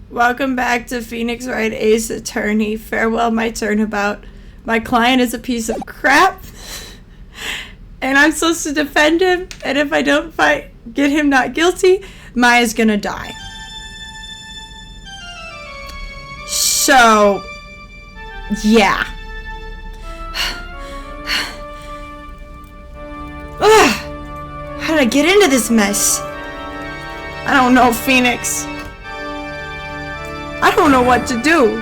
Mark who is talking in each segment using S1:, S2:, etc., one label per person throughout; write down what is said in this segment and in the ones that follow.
S1: Welcome back to Phoenix Wright Ace Attorney. Farewell my turnabout. My client is a piece of crap, and I'm supposed to defend him, and if I don't get him not guilty, Maya's gonna die. So, yeah. How did I get into this mess? I don't know, Phoenix. I don't know what to do.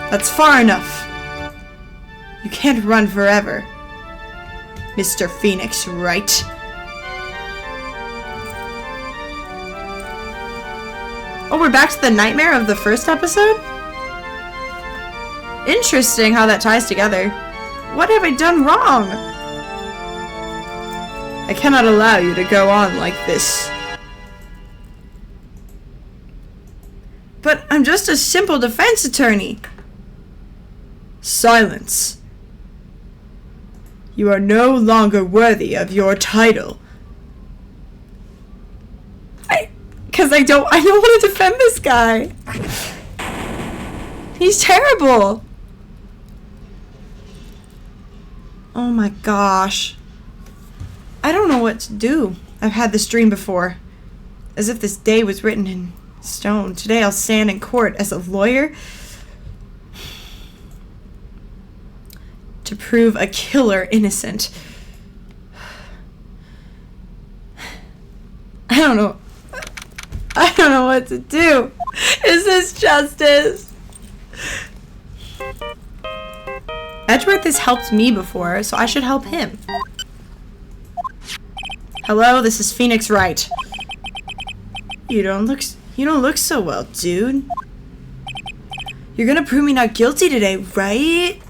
S1: That's far enough. You can't run forever, Mr. Phoenix Wright. Oh, we're back to the nightmare of the first episode? Interesting how that ties together. What have I done wrong? I cannot allow you to go on like this. But I'm just a simple defense attorney. Silence. You are no longer worthy of your title. Because I don't want to defend this guy. He's terrible. Oh my gosh. I don't know what to do. I've had this dream before. As if this day was written in stone. Today I'll stand in court as a lawyer to prove a killer innocent. I don't know what to do. Is this justice? Edgeworth has helped me before, so I should help him. Hello, this is Phoenix Wright. You don't look so well, dude. You're gonna prove me not guilty today, right?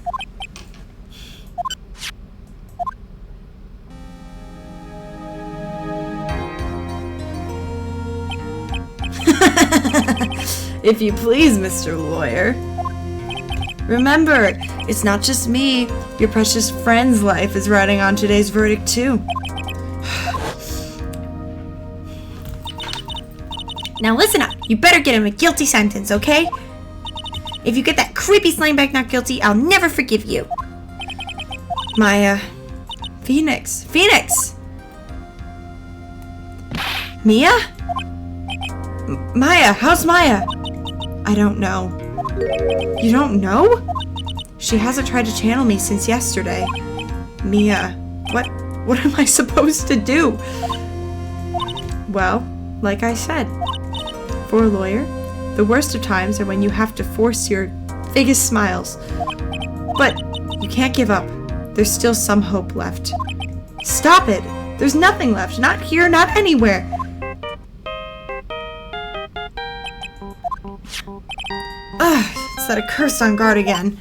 S1: If you please, Mr. Lawyer. Remember, it's not just me. Your precious friend's life is riding on today's verdict, too. Now listen up. You better get him a guilty sentence, okay? If you get that creepy slimebag not guilty, I'll never forgive you. Maya. Phoenix. Mia? Maya, how's Maya? I don't know. You don't know? She hasn't tried to channel me since yesterday. Mia, what am I supposed to do? Well, like I said, for a lawyer, the worst of times are when you have to force your biggest smiles. But you can't give up. There's still some hope left. Stop it! There's nothing left. Not here, not anywhere. It's that accursed on guard again.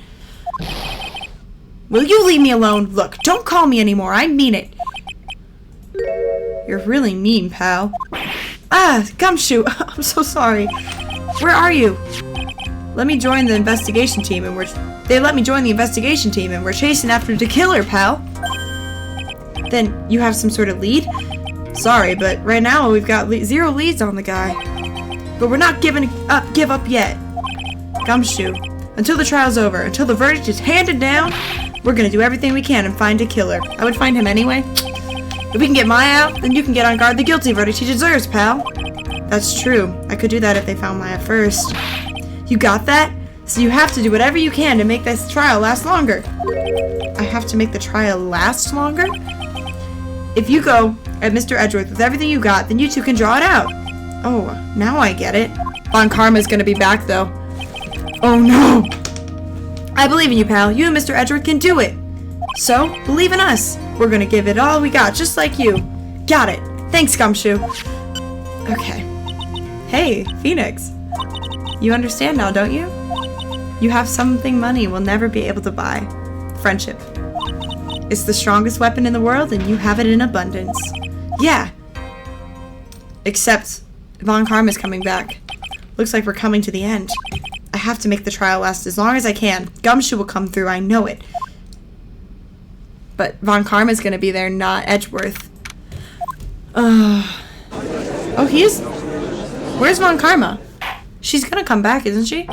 S1: Will you leave me alone? Look, don't call me anymore. I mean it. You're really mean, pal. Gumshoe. I'm so sorry. Where are you? Let me join the investigation team, and they let me join the investigation team, and we're chasing after the killer, pal. Then you have some sort of lead? Sorry, but right now we've got 0 leads on the guy. But we're not give up yet. Gumshoe, until the trial's over, until the verdict is handed down, we're gonna do everything we can and find a killer. I would find him anyway. If we can get Maya out, then you can get on guard the guilty verdict he deserves, pal. That's true. I could do that if they found Maya first. You got that? So you have to do whatever you can to make this trial last longer. I have to make the trial last longer? If you go at Mr. Edgeworth with everything you got, then you two can draw it out. Oh, now I get it. Von Karma's gonna be back, though. Oh no! I believe in you, pal. You and Mr. Edgeworth can do it. So, believe in us. We're gonna give it all we got, just like you. Got it. Thanks, Gumshoe. Okay. Hey, Phoenix. You understand now, don't you? You have something money will never be able to buy. Friendship. It's the strongest weapon in the world, and you have it in abundance. Yeah. Except, Von Karma's coming back. Looks like we're coming to the end. I have to make the trial last as long as I can. Gumshoe will come through, I know it. But Von Karma's gonna be there, not Edgeworth. Oh, he is? Where's Von Karma? She's gonna come back, isn't she?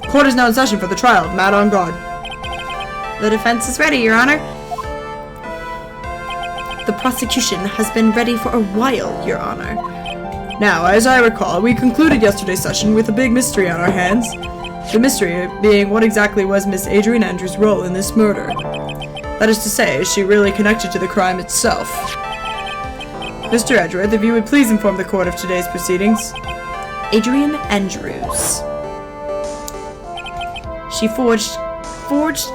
S2: Court is now in session for the trial of Matt on guard.
S1: The defense is ready, Your Honor. The prosecution has been ready for a while, Your Honor.
S2: Now, as I recall, we concluded yesterday's session with a big mystery on our hands. The mystery being what exactly was Miss Adrian Andrews' role in this murder. That is to say, is she really connected to the crime itself? Mr. Edgeworth, if you would please inform the court of today's proceedings.
S1: Adrian Andrews. She forged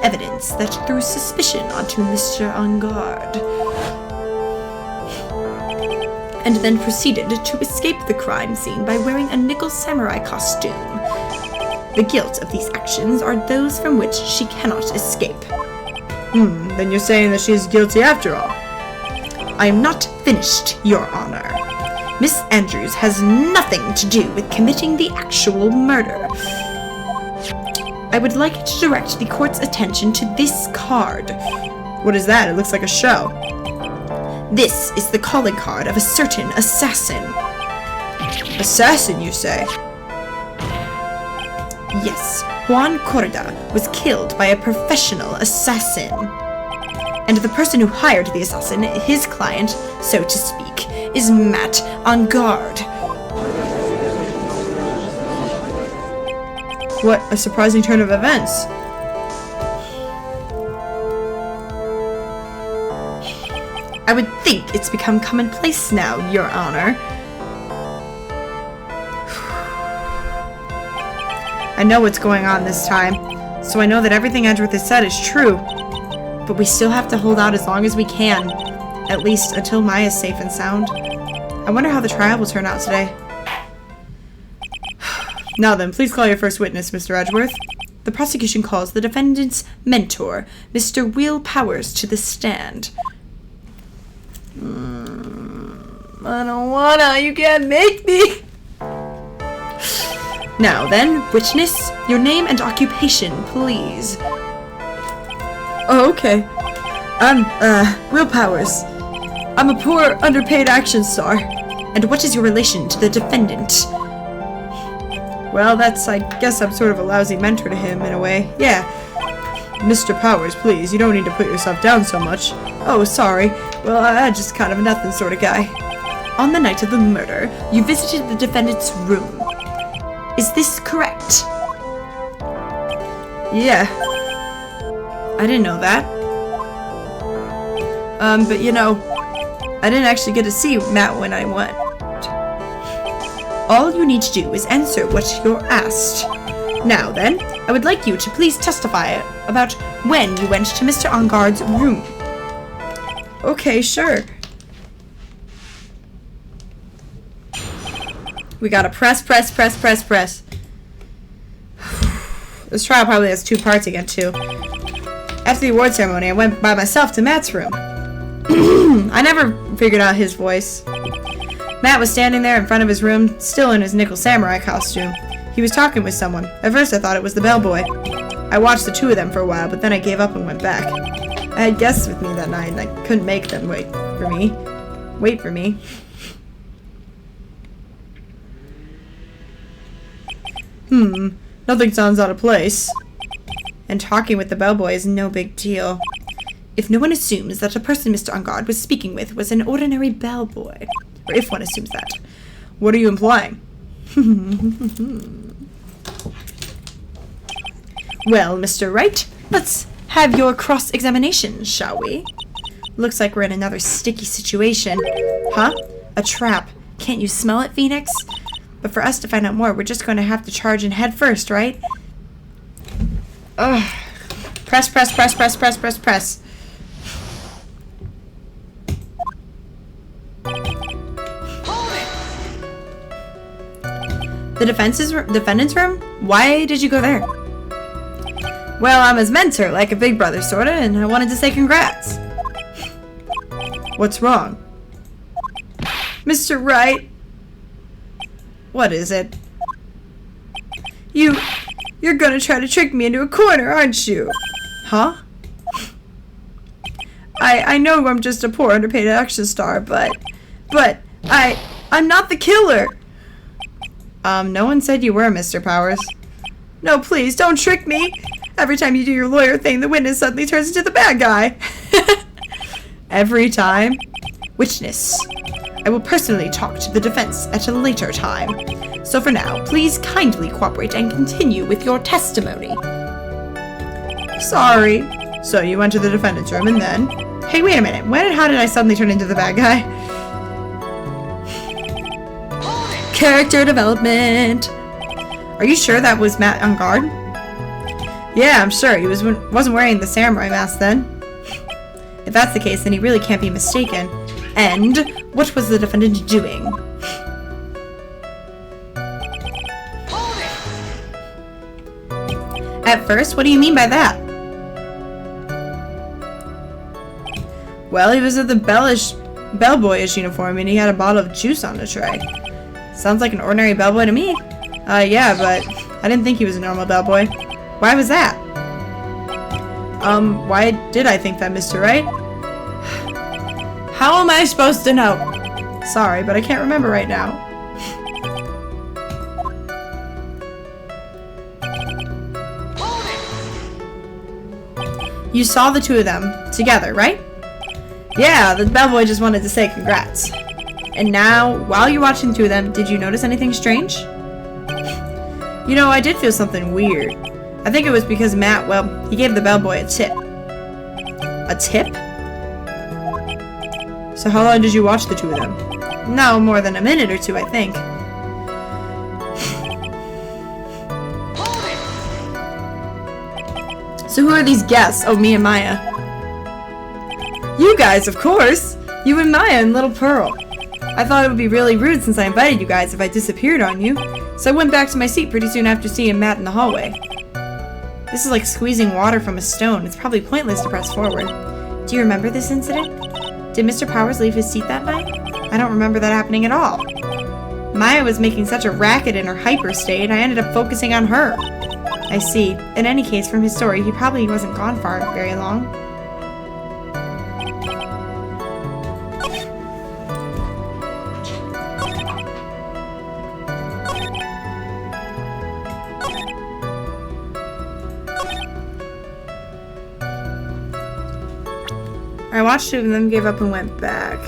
S1: evidence that threw suspicion onto Mr. Angard, and then proceeded to escape the crime scene by wearing a nickel samurai costume. The guilt of these actions are those from which she cannot escape.
S2: Then you're saying that she is guilty after all?
S1: I am not finished, Your Honor. Miss Andrews has nothing to do with committing the actual murder. I would like to direct the court's attention to this card.
S2: What is that? It looks like a show.
S1: This is the calling card of a certain assassin.
S2: Assassin, you say?
S1: Yes, Juan Corda was killed by a professional assassin. And the person who hired the assassin, his client, so to speak, is Matt Angard.
S2: What a surprising turn of events.
S1: I would think it's become commonplace now, Your Honor.
S2: I know what's going on this time, so I know that everything Edgeworth has said is true.
S1: But we still have to hold out as long as we can. At least until Maya's safe and sound. I wonder how the trial will turn out today.
S2: Now then, please call your first witness, Mr. Edgeworth.
S1: The prosecution calls the defendant's mentor, Mr. Will Powers, to the stand.
S2: I don't wanna, you can't make me!
S1: Now then, witness, your name and occupation, please.
S2: Oh, okay. I'm, Will Powers. I'm a poor, underpaid action star.
S1: And what is your relation to the defendant?
S2: Well, I guess I'm sort of a lousy mentor to him, in a way. Yeah. Mr. Powers, please, you don't need to put yourself down so much. Oh, sorry. Well, I'm just kind of a nothing sort of guy.
S1: On the night of the murder, you visited the defendant's room. Is this correct?
S2: Yeah.
S1: I didn't know that.
S2: But you know, I didn't actually get to see Matt when I went.
S1: All you need to do is answer what you're asked. Now then, I would like you to please testify about when you went to Mr. Angard's room.
S2: Okay, sure. We gotta press. This trial probably has 2 parts again, too. After the award ceremony, I went by myself to Matt's room. I never figured out his voice. Matt was standing there in front of his room, still in his nickel samurai costume. He was talking with someone. At first I thought it was the bellboy. I watched the 2 of them for a while, but then I gave up and went back. I had guests with me that night, and I couldn't make them wait for me. Nothing sounds out of place. And talking with the bellboy is no big deal.
S1: If no one assumes that a person Mr. Angard was speaking with was an ordinary bellboy, or if one assumes that.
S2: What are you implying?
S1: Well, Mr. Wright, let's have your cross-examination, shall we? Looks like we're in another sticky situation. Huh? A trap. Can't you smell it, Phoenix? But for us to find out more, we're just going to have to charge in head first, right?
S2: Ugh. Press.
S1: The defendant's room? Why did you go there?
S2: Well, I'm his mentor, like a big brother, sorta, and I wanted to say congrats. What's wrong? Mr. Wright? What is it? You're gonna try to trick me into a corner, aren't you?
S1: Huh?
S2: I know I'm just a poor underpaid action star, but I'm not the killer. No one said you were, Mr. Powers. No, please, don't trick me! Every time you do your lawyer thing, the witness suddenly turns into the bad guy. Every time? Witness. I will personally talk to the defense at a later time. So for now, please kindly cooperate and continue with your testimony. Sorry. So you went to the defendant's room and then... Hey, wait a minute. When and how did I suddenly turn into the bad guy? Character development. Are you sure that was Matt on guard? Yeah, I'm sure. He wasn't wearing the samurai mask then. If that's the case, then he really can't be mistaken. And what was the defendant doing? At first, what do you mean by that? Well, he was in the bellboyish uniform and he had a bottle of juice on the tray. Sounds like an ordinary bellboy to me. Yeah, but I didn't think he was a normal bellboy. Why was that? Why did I think that, Mr. Wright? How am I supposed to know? Sorry, but I can't remember right now. You saw the two of them together, right? Yeah, the bellboy just wanted to say congrats. And now, while you're watching the two of them, did you notice anything strange? You know, I did feel something weird. I think it was because Matt, well, he gave the bellboy a tip. A tip? So how long did you watch the two of them? No, more than a minute or two, I think. So who are these guests? Oh, me and Maya. You guys, of course! You and Maya and Little Pearl. I thought it would be really rude since I invited you guys if I disappeared on you. So I went back to my seat pretty soon after seeing Matt in the hallway. This is like squeezing water from a stone. It's probably pointless to press forward. Do you remember this incident? Did Mr. Powers leave his seat that night? I don't remember that happening at all. Maya was making such a racket in her hyper state, I ended up focusing on her. I see. In any case, from his story, he probably wasn't gone very long. I watched two of them, gave up, and went back.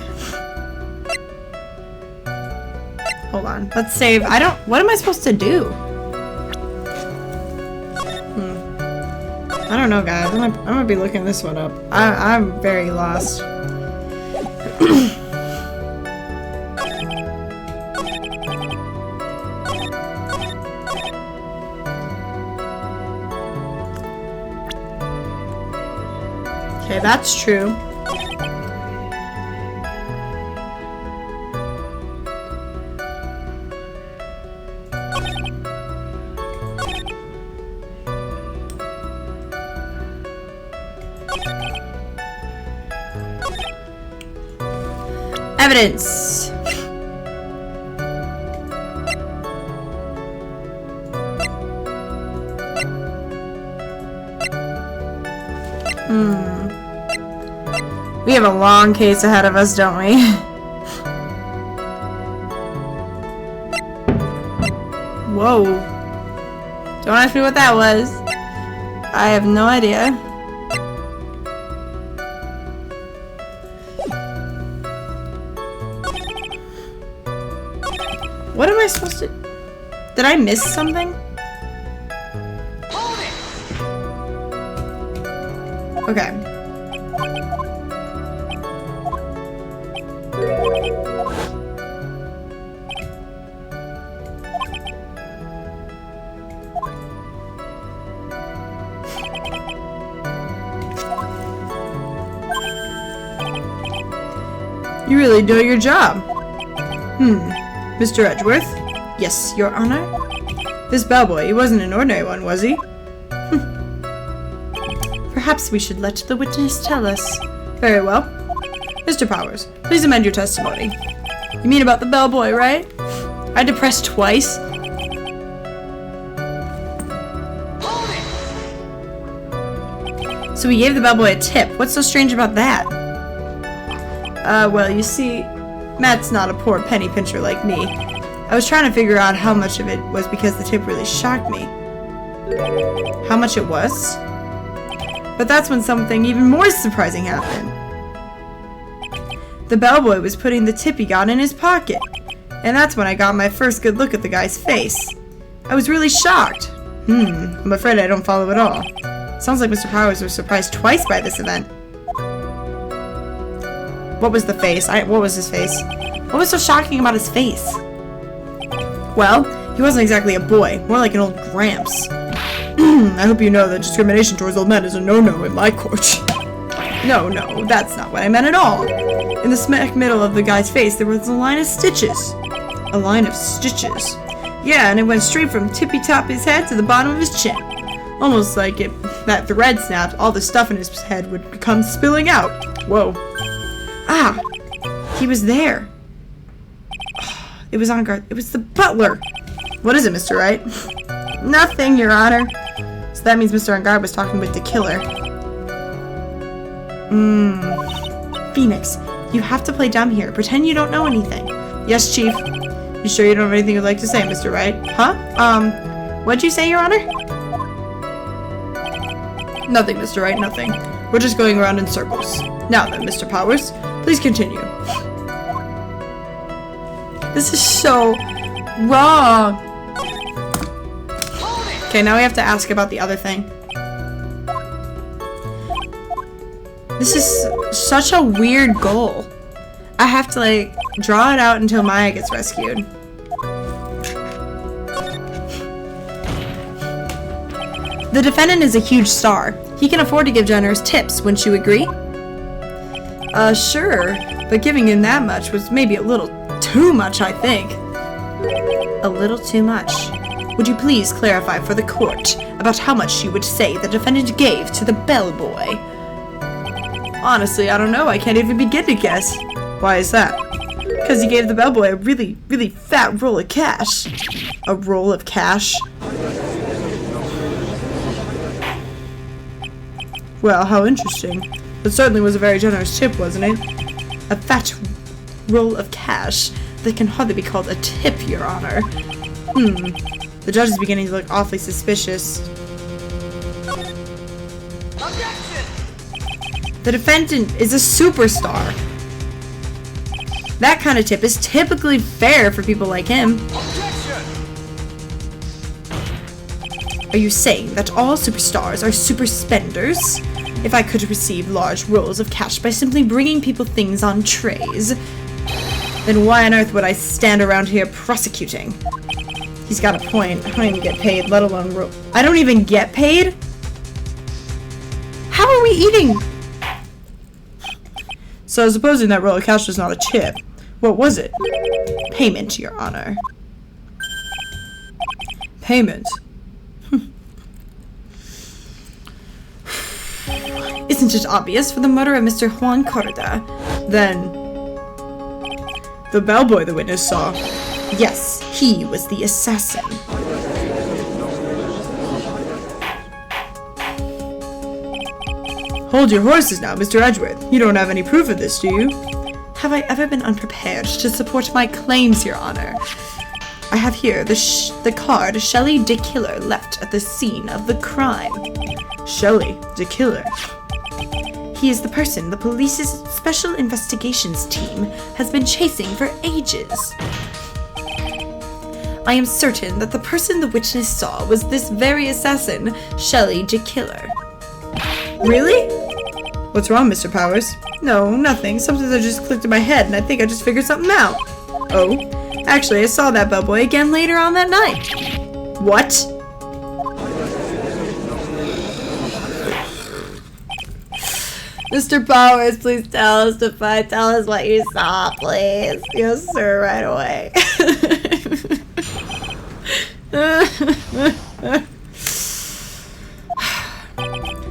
S2: Hold on. Let's save. What am I supposed to do? I don't know, guys. I'm gonna be looking this one up. I'm very lost. Okay, that's true. Evidence. We have a long case ahead of us, don't we? Whoa. Don't ask me what that was. I have no idea. What am I supposed to... Did I miss something? Okay. You really know your job. Mr. Edgeworth? Yes, Your Honor? This bellboy, he wasn't an ordinary one, was he? Perhaps we should let the witness tell us. Very well. Mr. Powers, please amend your testimony. You mean about the bellboy, right? I had to press twice? So we gave the bellboy a tip. What's so strange about that? Well, you see, Matt's not a poor penny pincher like me. I was trying to figure out how much of it was because the tip really shocked me. How much it was? But that's when something even more surprising happened. The bellboy was putting the tip he got in his pocket. And that's when I got my first good look at the guy's face. I was really shocked. I'm afraid I don't follow at all. Sounds like Mr. Powers was surprised twice by this event. What was the face? What was his face? What was so shocking about his face? Well, he wasn't exactly a boy, more like an old gramps. I hope you know that discrimination towards old men is a no-no in my court. No, that's not what I meant at all. In the smack middle of the guy's face, there was a line of stitches. A line of stitches. Yeah, and it went straight from tippy-top his head to the bottom of his chin. Almost like if that thread snapped, all the stuff in his head would come spilling out. Whoa. Ah! He was there. It was on guard. It was the butler. What is it, Mr. Wright? Nothing, Your Honor. So that means Mr. On Guard was talking with the killer. Phoenix, you have to play dumb here. Pretend you don't know anything. Yes, Chief. You sure you don't have anything you'd like to say, Mr. Wright? Huh? What'd you say, Your Honor? Nothing, Mr. Wright, nothing. We're just going around in circles. Now then, Mr. Powers, please continue. This is so wrong. Okay, now we have to ask about the other thing. This is such a weird goal. I have to, like, draw it out until Maya gets rescued. The defendant is a huge star. He can afford to give generous tips, wouldn't you agree? Sure, but giving him that much was maybe a little too much, I think. A little too much. Would you please clarify for the court about how much you would say the defendant gave to the bellboy? Honestly, I don't know. I can't even begin to guess. Why is that? Because he gave the bellboy a really, really fat roll of cash. A roll of cash? Well, how interesting. It certainly was a very generous tip, wasn't it? A fat roll of cash that can hardly be called a tip, Your Honor. The judge is beginning to look awfully suspicious. Objection! The defendant is a superstar. That kind of tip is typically fair for people like him. Objection! Are you saying that all superstars are super spenders? If I could receive large rolls of cash by simply bringing people things on trays, then why on earth would I stand around here prosecuting? He's got a point. I don't even get paid, let alone I don't even get paid? How are we eating? So supposing that roll of cash was not a tip, what was it? Payment, Your Honor. Payment? Isn't it obvious? For the murder of Mr. Juan Corda, then the bellboy the witness saw. Yes, he was the assassin. Hold your horses now, Mr. Edgeworth. You don't have any proof of this, do you? Have I ever been unprepared to support my claims, Your Honor? I have here the card Shelley DeKiller left at the scene of the crime. Shelley DeKiller. He is the person the police's special investigations team has been chasing for ages. I am certain that the person the witness saw was this very assassin, Shelley DeKiller. Really? What's wrong, Mr. Powers? No, nothing. Something that just clicked in my head, and I think I just figured something out. Oh, actually, I saw that bellboy again later on that night. What? Mr. Powers, please tell us tell us what you saw, please. Yes, sir, right away.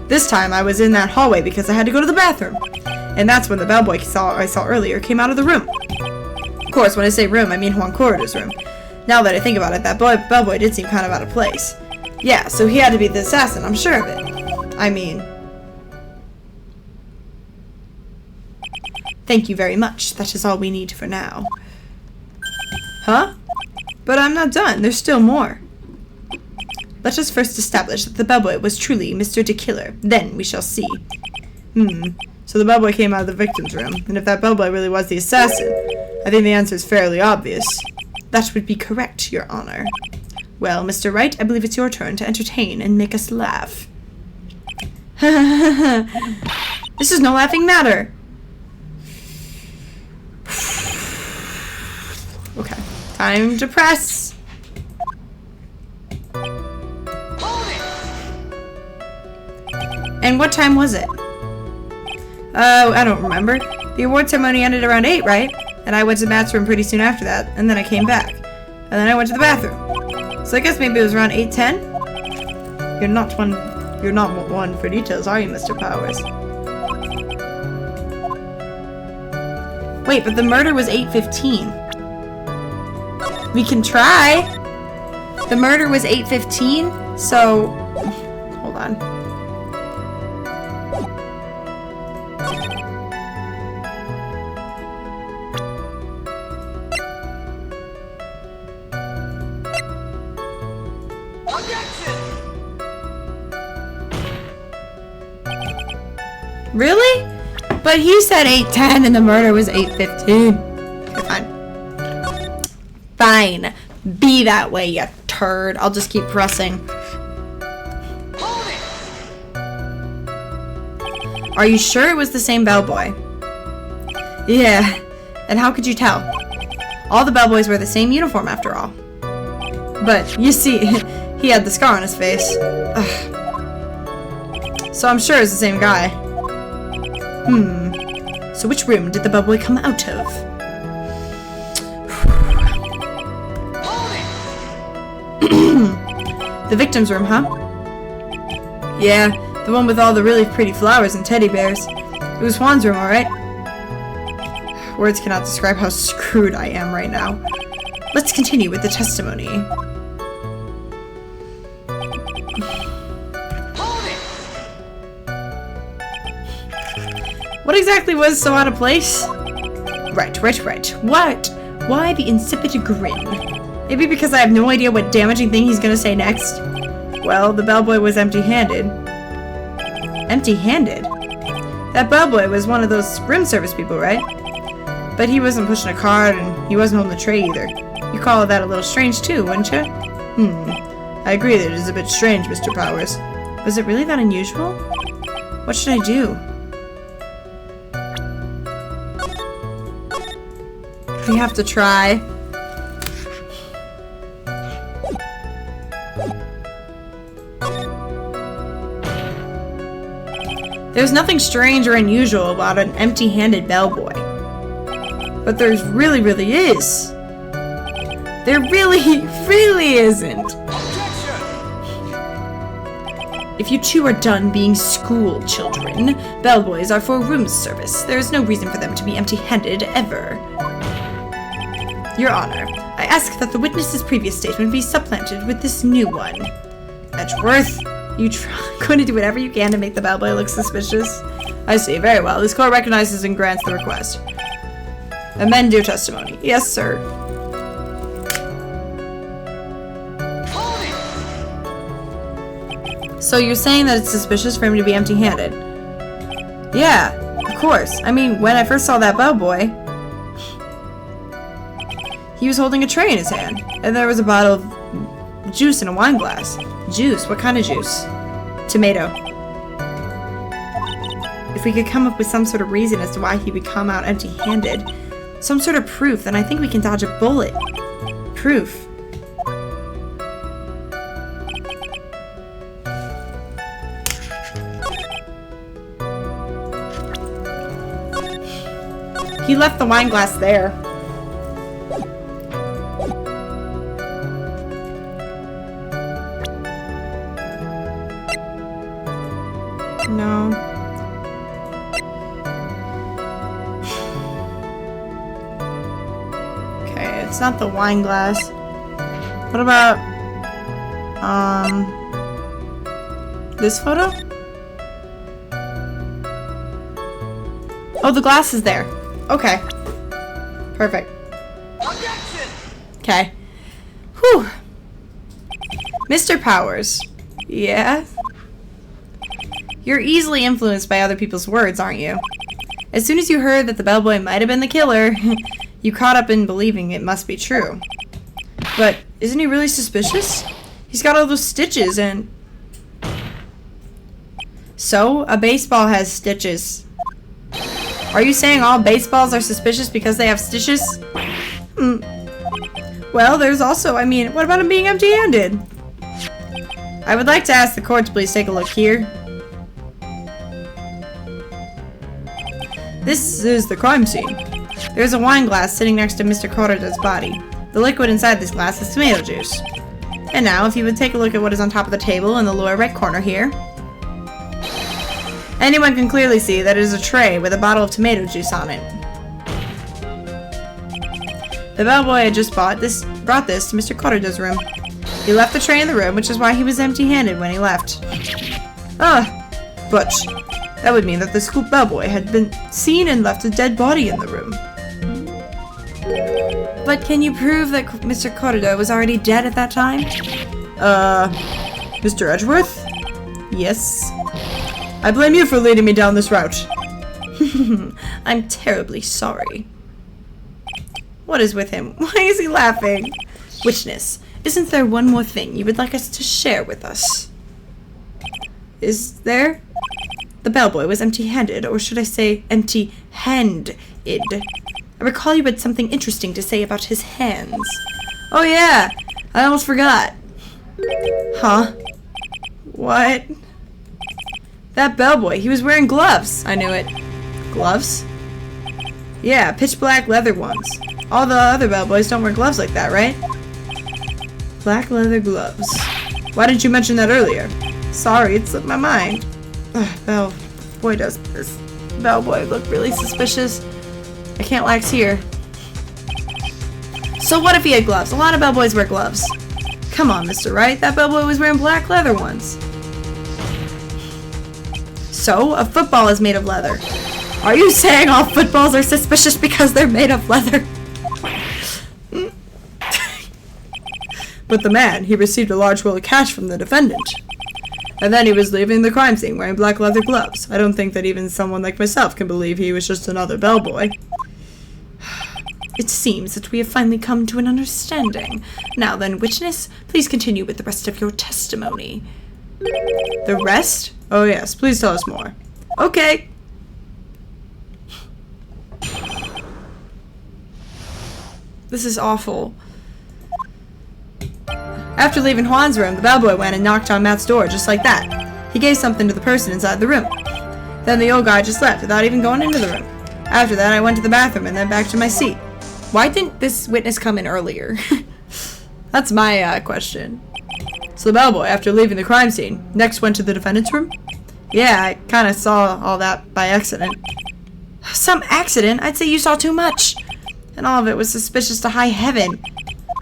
S2: This time I was in that hallway because I had to go to the bathroom. And that's when the bellboy I saw earlier came out of the room. Of course, when I say room, I mean Juan Corrida's room. Now that I think about it, that bellboy did seem kind of out of place. Yeah, so he had to be the assassin, I'm sure of it. I mean... Thank you very much. That is all we need for now. Huh?
S1: But I'm not done. There's still more. Let us first establish that the bellboy was truly Mr. De Killer. Then we shall see. So the bellboy came out of the victim's room, and if that bellboy really was the assassin, I think the answer is fairly obvious. That would be correct, Your Honor. Well, Mr. Wright, I believe it's your turn to entertain and make us laugh. This is no laughing matter. Okay, time to press. And what time was it? I don't remember. The award ceremony ended around 8, right? And I went to Matt's room pretty soon after that, and then I came back. And then I went to the bathroom. So I guess maybe it was around 8:10? You're not one for details, are you, Mr. Powers? Wait, but the murder was 8:15. We can try. The murder was 8:15, so hold on. Really? But he said 8:10 and the murder was 8:15. Okay, fine. Fine. Be that way, you turd. I'll just keep pressing. Are you sure it was the same bellboy? Yeah. And how could you tell? All the bellboys wear the same uniform after all. But, you see, he had the scar on his face. Ugh. So I'm sure it's the same guy. So which room did the bellboy come out of? The victim's room, huh? Yeah, the one with all the really pretty flowers and teddy bears. It was Juan's room, alright? Words cannot describe how screwed I am right now. Let's continue with the testimony. What exactly was so out of place? Right. What? Why the insipid grin? Maybe because I have no idea what damaging thing he's gonna say next? Well, the bellboy was empty-handed. Empty-handed? That bellboy was one of those room service people, right? But he wasn't pushing a cart and he wasn't holding a tray either. You call that a little strange too, wouldn't you? I agree that it is a bit strange, Mr. Powers. Was it really that unusual? What should I do? We have to try. There's nothing strange or unusual about an empty-handed bellboy. But there really is. There really isn't. If you two are done being school children, bellboys are for room service. There is no reason for them to be empty-handed ever. Your Honor, I ask that the witness's previous statement be supplanted with this new one. Edgeworth, you going to do whatever you can to make the bellboy look suspicious? I see, very well. This court recognizes and grants the request. Amend your testimony. Yes, sir. So you're saying that it's suspicious for him to be empty-handed? Yeah, of course. I mean, when I first saw that bellboy, he was holding a tray in his hand, and there was a bottle of juice in a wine glass. Juice? What kind of juice? Tomato. If we could come up with some sort of reason as to why he would come out empty-handed, some sort of proof, then I think we can dodge a bullet. Proof. He left the wine glass there. No. Okay, it's not the wine glass. What about this photo? Oh, the glass is there. Okay. Perfect. Okay. Whew. Mr. Powers. Yeah? You're easily influenced by other people's words, aren't you? As soon as you heard that the bellboy might have been the killer, you caught up in believing it must be true. But isn't he really suspicious? He's got all those stitches and... So, a baseball has stitches. Are you saying all baseballs are suspicious because they have stitches? Well, there's also, I mean, what about him being empty-handed? I would like to ask the court to please take a look here. This is the crime scene. There's a wine glass sitting next to Mr. Corrida's body. The liquid inside this glass is tomato juice. And now, if you would take a look at what is on top of the table in the lower right corner here. Anyone can clearly see that it is a tray with a bottle of tomato juice on it. The bellboy had just brought this to Mr. Corrida's room. He left the tray in the room, which is why he was empty-handed when he left. But that would mean that the scoop bellboy had been seen and left a dead body in the room. But can you prove that Mr. Corrida was already dead at that time? Mr. Edgeworth? Yes. I blame you for leading me down this route. I'm terribly sorry. What is with him? Why is he laughing? Witness, isn't there one more thing you would like us to share with us? Is there? The bellboy was empty-handed, or should I say empty-handed. I recall you had something interesting to say about his hands. Oh yeah, I almost forgot. Huh? What? That bellboy, he was wearing gloves. I knew it. Gloves? Yeah, pitch black leather ones. All the other bellboys don't wear gloves like that, right? Black leather gloves. Why didn't you mention that earlier? Sorry, it slipped my mind. Bellboy does this. Bellboy looked really suspicious. I can't wax here. So what if he had gloves? A lot of bellboys wear gloves. Come on, Mr. Wright. That bellboy was wearing black leather ones. So, a football is made of leather. Are you saying all footballs are suspicious because they're made of leather? But the man, he received a large roll of cash from the defendant. And then he was leaving the crime scene wearing black leather gloves. I don't think that even someone like myself can believe he was just another bellboy. It seems that we have finally come to an understanding. Now then, witness, please continue with the rest of your testimony. The rest? Oh yes, please tell us more. Okay. This is awful. After leaving Juan's room, the bellboy went and knocked on Matt's door just like that. He gave something to the person inside the room. Then the old guy just left without even going into the room. After that, I went to the bathroom and then back to my seat. Why didn't this witness come in earlier? That's my question. So the bellboy, after leaving the crime scene, next went to the defendant's room? Yeah, I kind of saw all that by accident. Some accident? I'd say you saw too much. And all of it was suspicious to high heaven.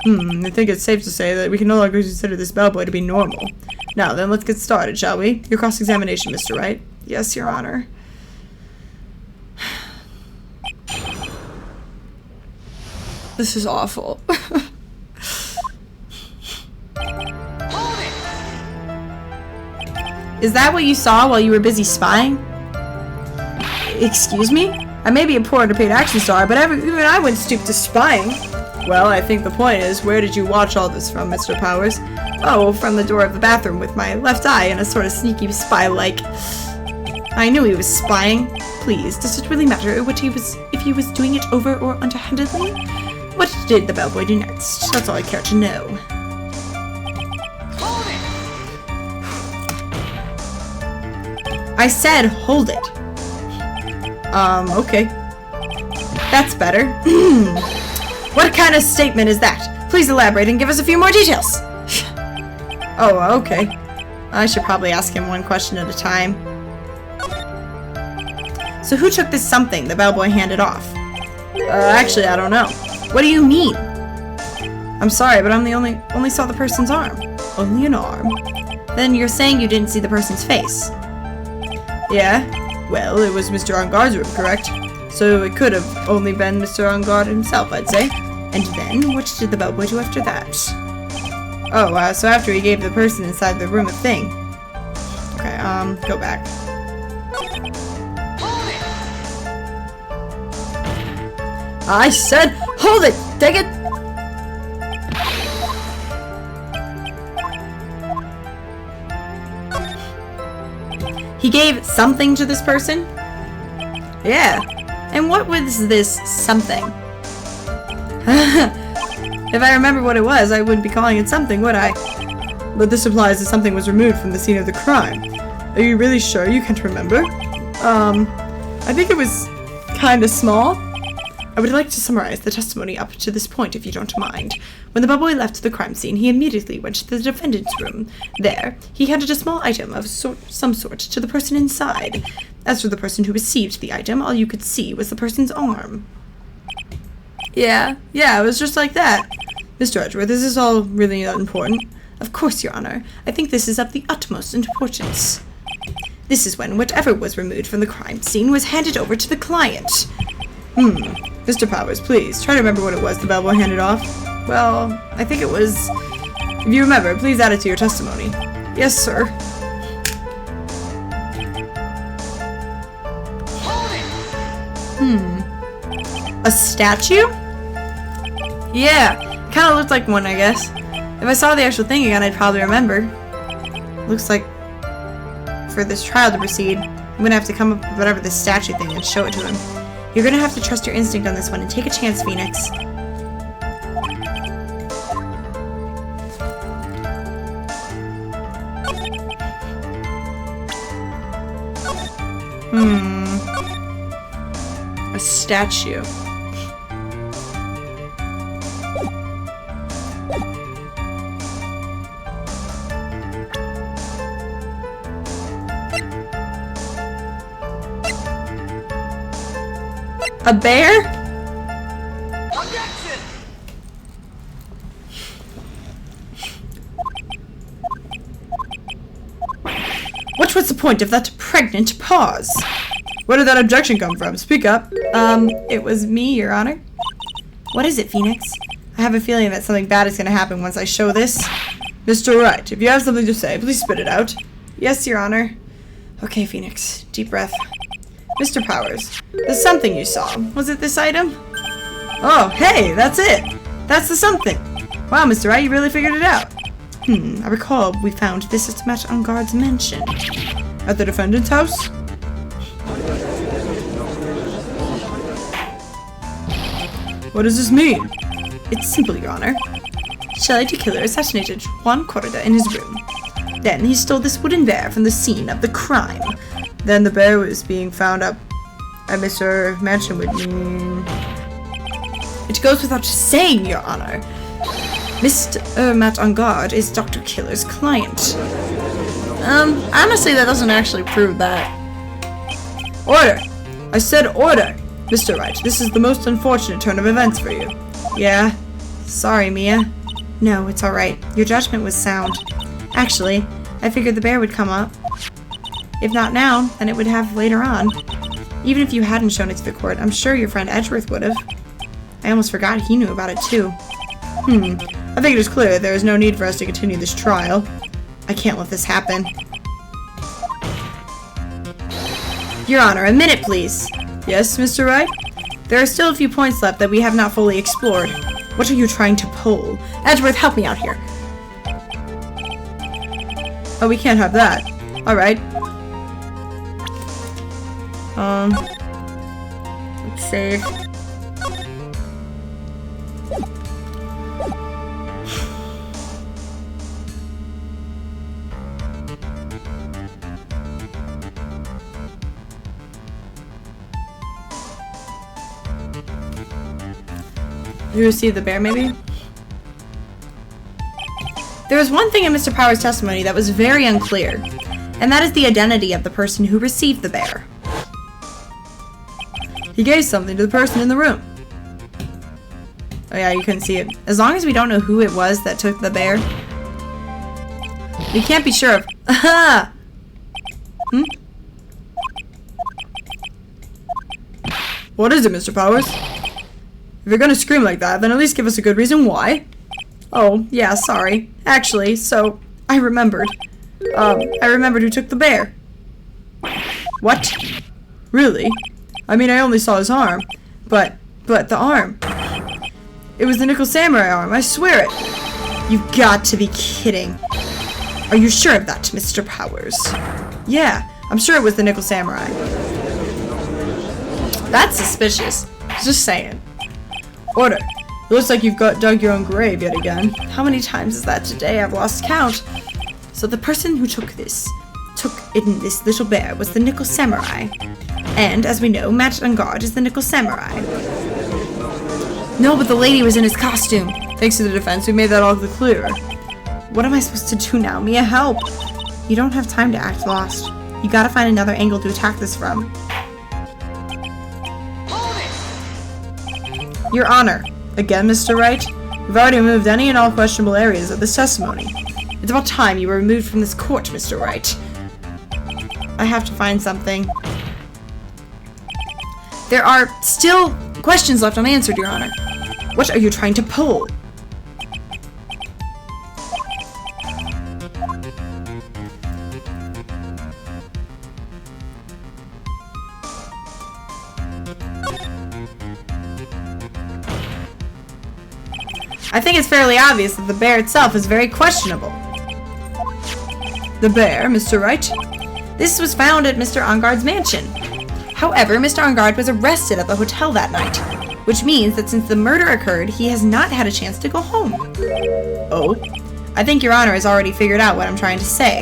S1: I think it's safe to say that we can no longer consider this bellboy to be normal. Now then, let's get started, shall we? Your cross-examination, Mr. Wright. Yes, Your Honor. This is awful. Is that what you saw while you were busy spying? Excuse me? I may be a poor underpaid action star, but even I wouldn't stoop to spying. Well, I think the point is, where did you watch all this from, Mr. Powers? Oh, from the door of the bathroom with my left eye and a sort of sneaky spy-like. I knew he was spying. Please, does it really matter if he was doing it over or underhandedly? What did the bellboy do next? That's all I care to know. I said hold it. Okay. That's better. What kind of statement is that? Please elaborate and give us a few more details. Oh, okay. I should probably ask him one question at a time. So who took this something the bellboy handed off? Actually, I don't know. What do you mean? I'm sorry, but I only saw the person's arm. Only an arm? Then you're saying you didn't see the person's face? Yeah. Well, it was Mr. Engarde's room, correct? So it could have only been Mr. Engarde himself, I'd say. And then, what did the bellboy do after that?
S2: Oh, so after he gave the person inside the room a thing. Okay, go back. I said, hold it! Take it! He gave something to this person? Yeah. And what was this something? If I remember what it was, I wouldn't be calling it something, would I? But this implies that something was removed from the scene of the crime. Are you really sure you can't remember? I think it was kinda small. I would like to summarize the testimony up to this point, if you don't mind. When the bellboy left the crime scene, he immediately went to the defendant's room. There, he handed a small item of some sort to the person inside. As for the person who received the item, all you could see was the person's arm. Yeah, it was just like that. Mr. Edgeworth, is this all really important? Of course, Your Honor. I think this is of the utmost importance. This is when whatever was removed from the crime scene was handed over to the client. Mr. Powers, please, try to remember what it was the bellboy handed off. Well, I think it was... If you remember, please add it to your testimony. Yes, sir. A statue? Yeah, kinda looked like one, I guess. If I saw the actual thing again, I'd probably remember. Looks like for this trial to proceed, I'm gonna have to come up with whatever this statue thing and show it to him. You're gonna have to trust your instinct on this one and take a chance, Phoenix. A statue. A bear?
S3: Objection!
S2: What was the point of that pregnant pause? Where did that objection come from? Speak up. It was me, Your Honor. What is it, Phoenix? I have a feeling that something bad is going to happen once I show this. Mr. Wright, if you have something to say, please spit it out. Yes, Your Honor. Okay, Phoenix. Deep breath. Mr. Powers, the something you saw, was it this item? Oh, hey, that's it! That's the something! Wow, Mr. Wright, you really figured it out. I recall we found this at Matt Engarde's mansion. At the defendant's house? What does this mean? It's simple, Your Honor. Shelley the killer assassinated Juan Corrida in his room. Then he stole this wooden bear from the scene of the crime. Then the bear was being found up at Mr. Mansion would mean... It goes without saying, Your Honor. Mr. Matt Engarde is Dr. Killer's client. Honestly, that doesn't actually prove that. Order! I said order! Mr. Wright, this is the most unfortunate turn of events for you. Yeah. Sorry, Mia. No, it's alright. Your judgment was sound. Actually, I figured the bear would come up. If not now, then it would have later on. Even if you hadn't shown it to the court, I'm sure your friend Edgeworth would have. I almost forgot he knew about it too. I think it is clear that there is no need for us to continue this trial. I can't let this happen. Your Honor, a minute please. Yes, Mr. Wright? There are still a few points left that we have not fully explored. What are you trying to pull? Edgeworth, help me out here. Oh, we can't have that. Alright. Let's save. You received the bear, maybe? There was one thing in Mr. Powers' testimony that was very unclear, and that is the identity of the person who received the bear. He gave something to the person in the room. Oh yeah, you couldn't see it. As long as we don't know who it was that took the bear, we can't be sure of. Aha! What is it, Mr. Powers? If you're gonna scream like that, then at least give us a good reason why.
S1: Oh, yeah, sorry. Actually, so, I remembered. I remembered who took the bear. What? Really? I mean, I only saw his arm. But the arm. It was the Nickel Samurai arm, I swear it. You've got to be kidding. Are you sure of that, Mr. Powers? Yeah, I'm sure it was the Nickel Samurai. That's suspicious. Just saying. Order. It looks like you've dug your own grave yet again. How many times is that today? I've lost count. So the person who took this little bear was the Nickel Samurai. And, as we know, Matt Engarde is the Nickel Samurai. No, but the lady was in his costume. Thanks to the defense, we made that all the clearer. What am I supposed to do now? Mia, help! You don't have time to act lost. You gotta find another angle to attack this from. Your Honor. Again, Mr. Wright? You've already removed any and all questionable areas of this testimony. It's about time you were removed from this court, Mr. Wright. I have to find something. There are still questions left unanswered, Your Honor. What are you trying to pull? I think it's fairly obvious that the bear itself is very questionable. The bear, Mr. Wright? This was found at Mr. Engarde's mansion. However, Mr. Engarde was arrested at the hotel that night, which means that since the murder occurred, he has not had a chance to go home. Oh? I think Your Honor has already figured out what I'm trying to say.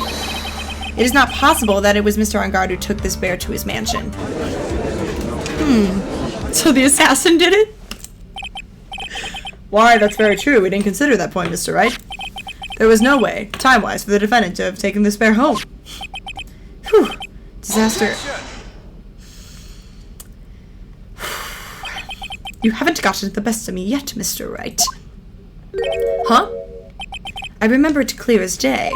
S1: It is not possible that it was Mr. Engarde who took this bear to his mansion. So the assassin did it? Why, that's very true. We didn't consider that point, Mr. Wright. There was no way, time-wise, for the defendant to have taken this bear home. Whew. Disaster. You haven't gotten the best of me yet, Mr. Wright. Huh? I remember it clear as day.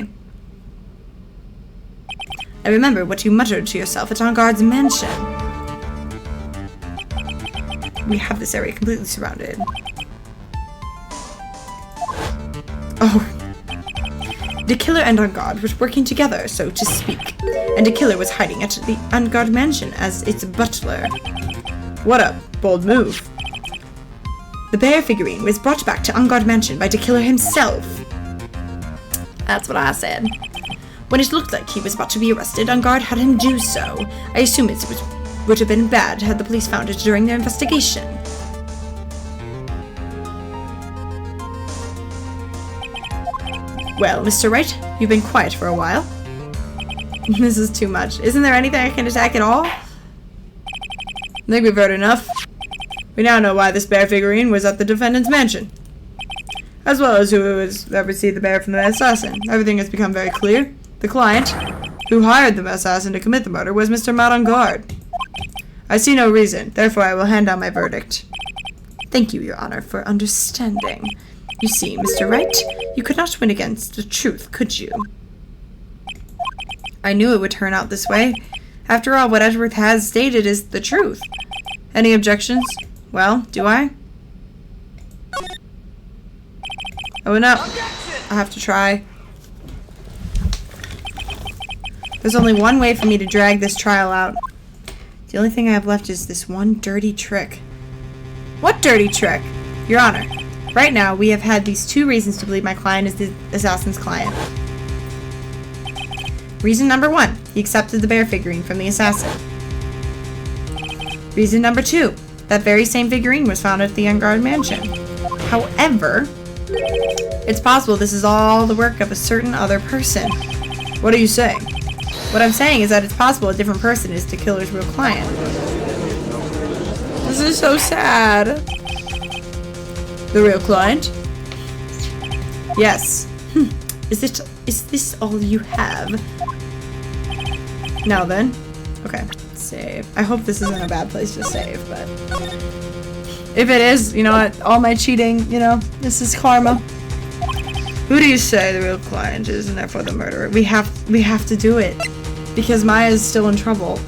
S1: I remember what you muttered to yourself at Engarde's mansion. We have this area completely surrounded. Oh. The killer and Engarde were working together, so to speak. And the killer was hiding at the Engarde mansion as its butler. What a bold move. The bear figurine was brought back to Engarde mansion by the killer himself. That's what I said. When it looked like he was about to be arrested, Engarde had him do so. I assume it would have been bad had the police found it during their investigation. Well, Mr. Wright, you've been quiet for a while. This is too much. Isn't there anything I can attack at all? I think we've heard enough. We now know why this bear figurine was at the defendant's mansion. As well as who ever received the bear from the assassin. Everything has become very clear. The client, who hired the assassin to commit the murder, was Mr. Matt Engarde. I see no reason, therefore I will hand down my verdict. Thank you, Your Honor, for understanding. You see, Mr. Wright, you could not win against the truth, could you? I knew it would turn out this way. After all, what Edgeworth has stated is the truth. Any objections? Well, do I? Oh no, I have to try. There's only one way for me to drag this trial out. The only thing I have left is this one dirty trick. What dirty trick? Your Honor, right now we have had these two reasons to believe my client is the assassin's client. Reason number 1, he accepted the bear figurine from the assassin. Reason number 2, that very same figurine was found at the Engarde mansion. However, it's possible this is all the work of a certain other person. What are you saying? What I'm saying is that it's possible a different person is the killer's real client. This is so sad. The real client? Yes. Is this all you have? Now then. Okay. Save. I hope this isn't a bad place to save, but if it is, you know what? All my cheating, you know, this is karma. Who do you say the real client is and therefore the murderer? We have to do it. Because Maya is still in trouble.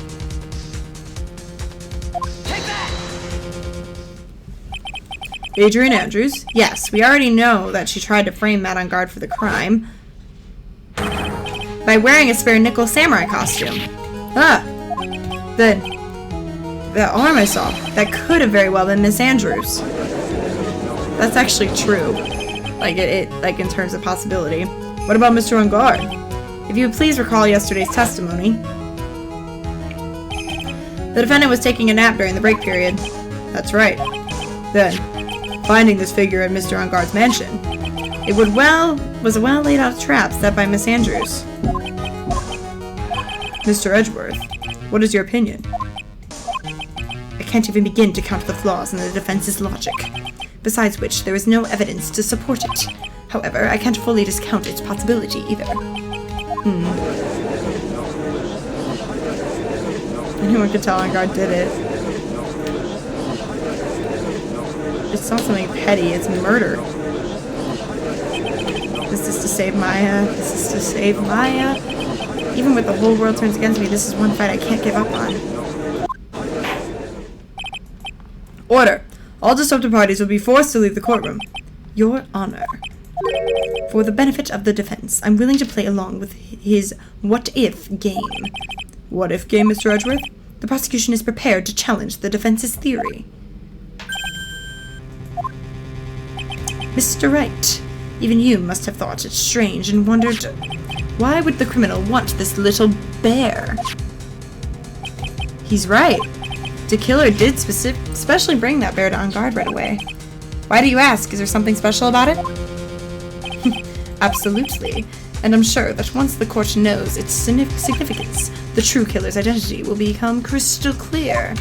S2: Adrian Andrews? Yes, we already know that she tried to frame Matt on guard for the crime by wearing a spare nickel samurai costume. The arm I saw, that could have very well been Miss Andrews. That's actually true. Like like in terms of possibility. What about Mr. On Guard? If you would please recall yesterday's testimony. The defendant was taking a nap during the break period. That's right. Then, finding this figure at Mr. On Guard's mansion, it was a well laid out trap set by Miss Andrews. Mr. Edgeworth, what is your opinion? I can't even begin to count the flaws in the defense's logic. Besides which, there is no evidence to support it. However, I can't fully discount its possibility either. Anyone could tell On Guard did it. It's not something petty, it's murder. This is to save Maya. This is to save Maya. Even with the whole world turns against me, this is one fight I can't give up on. Order! All disruptive parties will be forced to leave the courtroom. Your Honor. For the benefit of the defense, I'm willing to play along with his what-if game. What-if game, Mr. Edgeworth? The prosecution is prepared to challenge the defense's theory. Mr. Wright, even you must have thought it strange and wondered, why would the criminal want this little bear? He's right. The killer did especially bring that bear to On Guard right away. Why do you ask? Is there something special about it? Absolutely. And I'm sure that once the court knows its significance, the true killer's identity will become crystal clear.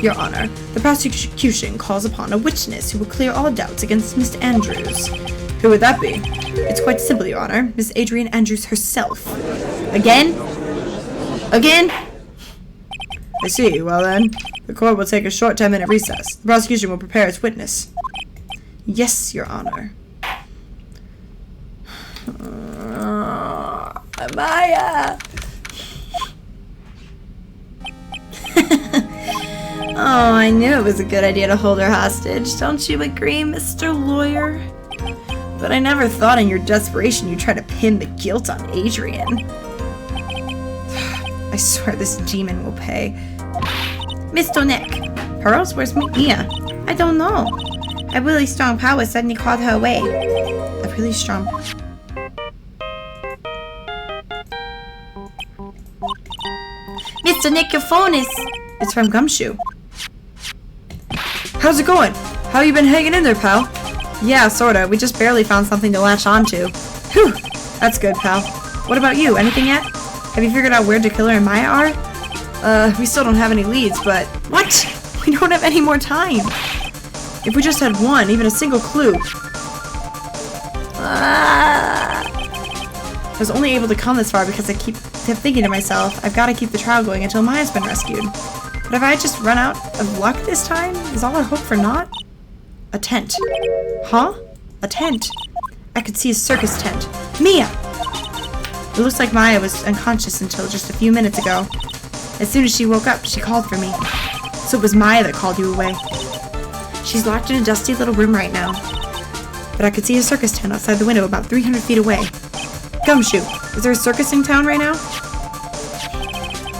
S2: Your Honor, the prosecution calls upon a witness who will clear all doubts against Miss Andrews. Who would that be? It's quite simple, Your Honor. Miss Adrian Andrews herself. Again? Again? I see. Well then, the court will take a short 10-minute recess. The prosecution will prepare its witness. Yes, Your Honor. Maya! Oh, I knew it was a good idea to hold her hostage. Don't you agree, Mr. Lawyer? But I never thought in your desperation you'd try to pin the guilt on Adrian. I swear this demon will pay. Mr. Nick. Pearls? Where's Mia? I don't know. A really strong power suddenly called her away. A really strong... Mr. Nick, your phone is... It's from Gumshoe. How's it going? How you been hanging in there, pal? Yeah, sorta. We just barely found something to latch onto. Whew! That's good, pal. What about you? Anything yet? Have you figured out where the killer and Maya are? We still don't have any leads, but... What? We don't have any more time! If we just had one, even a single clue. I was only able to come this far because I kept thinking to myself, I've got to keep the trial going until Maya's been rescued. But have I just run out of luck this time? Is all our hope for naught? A tent. Huh? A tent. I could see a circus tent. Mia! It looks like Maya was unconscious until just a few minutes ago. As soon as she woke up, she called for me. So it was Maya that called you away. She's locked in a dusty little room right now. But I could see a circus tent outside the window about 300 feet away. Gumshoe, is there a circus in town right now?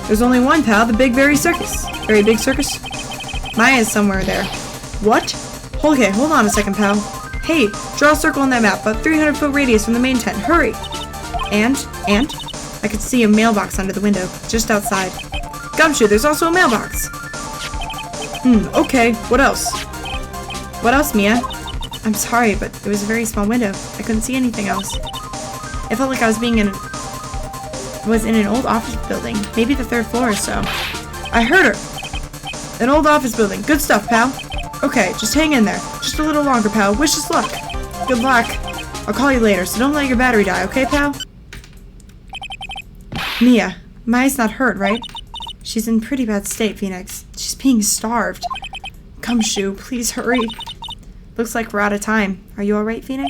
S2: There's only one, pal, the Big Berry Circus. Very big circus? Maya's somewhere there. What? Okay, hold on a second, pal. Hey, draw a circle on that map, about 300-foot radius from the main tent. Hurry! And? I could see a mailbox under the window, just outside. Gumshoe, there's also a mailbox. Okay, what else? What else, Mia? I'm sorry, but it was a very small window. I couldn't see anything else. It felt like I was in an old office building, maybe the 3rd floor or so. I heard her! An old office building. Good stuff, pal. Okay, just hang in there. Just a little longer, pal. Wish us luck. Good luck. I'll call you later, so don't let your battery die, okay, pal? Mia, Maya's not hurt, right? She's in pretty bad state, Phoenix. She's being starved. Gumshoe, please hurry. Looks like we're out of time. Are you alright, Phoenix?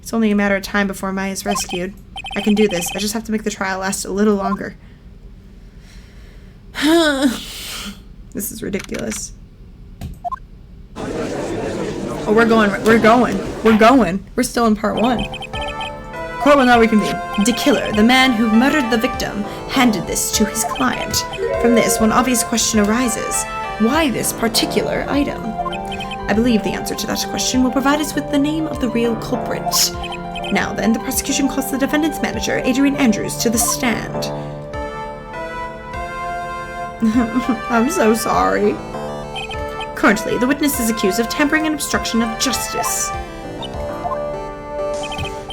S2: It's only a matter of time before Maya's rescued. I can do this. I just have to make the trial last a little longer. This is ridiculous. Oh, we're going. We're still in part 1. Court will now reconvene.
S1: The killer, the man who murdered the victim, handed this to his client. From this, one obvious question arises. Why this particular item? I believe the answer to that question will provide us with the name of the real culprit. Now then, the prosecution calls the defendant's manager, Adrian Andrews, to the stand.
S2: I'm so sorry.
S1: Currently, the witness is accused of tampering and obstruction of justice.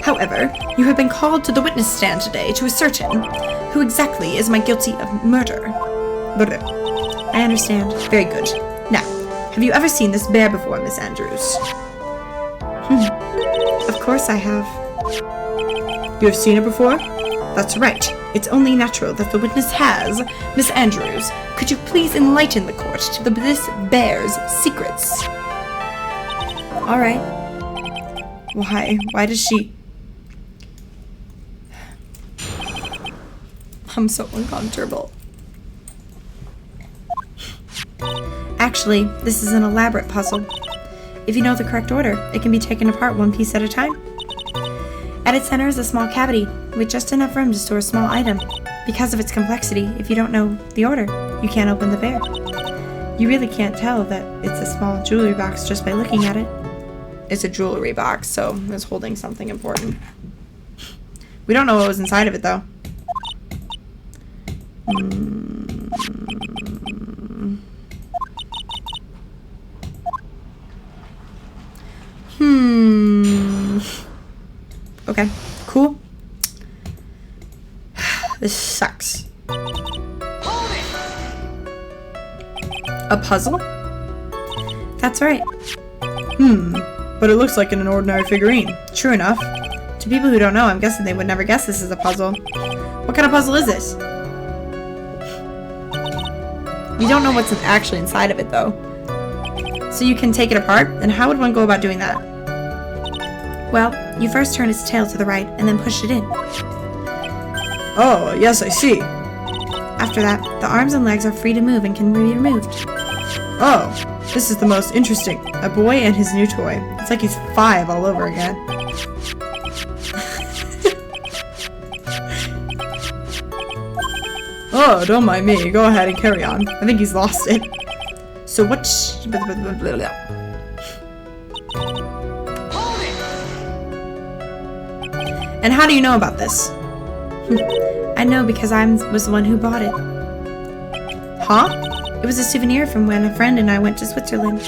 S1: However, you have been called to the witness stand today to ascertain who exactly is my guilty of murder. I understand. Very good. Now, have you ever seen this bear before, Miss Andrews? Of course I have.
S2: You have seen it before?
S1: That's right. It's only natural that the witness has. Miss Andrews, could you please enlighten the court to this bear's secrets?
S2: All right. Why does she... I'm so uncomfortable.
S1: Actually, this is an elaborate puzzle. If you know the correct order, it can be taken apart one piece at a time. At its center is a small cavity, with just enough room to store a small item. Because of its complexity, if you don't know the order, you can't open the bear. You really can't tell that it's a small jewelry box just by looking at it.
S2: It's a jewelry box, so it's holding something important. We don't know what was inside of it, though. Okay, cool. This sucks. A puzzle?
S1: That's right.
S2: But it looks like an ordinary figurine.
S1: True enough. To people who don't know, I'm guessing they would never guess this is a puzzle. What kind of puzzle is this?
S2: We don't know what's actually inside of it, though.
S1: So you can take it apart? And how would one go about doing that? Well, you first turn its tail to the right, and then push it in.
S2: Oh, yes, I see.
S1: After that, the arms and legs are free to move and can be removed.
S2: Oh, this is the most interesting. A boy and his new toy. It's like he's 5 all over again. Oh, don't mind me. Go ahead and carry on. I think he's lost it.
S1: So what... And how do you know about this? I know because I was the one who bought it.
S2: Huh?
S1: It was a souvenir from when a friend and I went to Switzerland.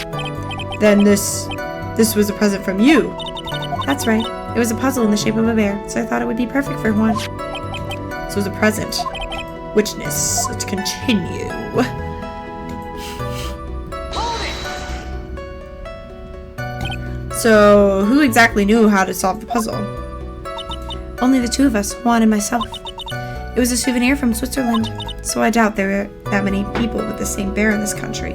S2: Then this was a present from you.
S1: That's right. It was a puzzle in the shape of a bear, so I thought it would be perfect for one.
S2: So it was a present. Witness, let's continue. So, who exactly knew how to solve the puzzle?
S1: Only the two of us, Juan and myself. It was a souvenir from Switzerland, so I doubt there are that many people with the same bear in this country.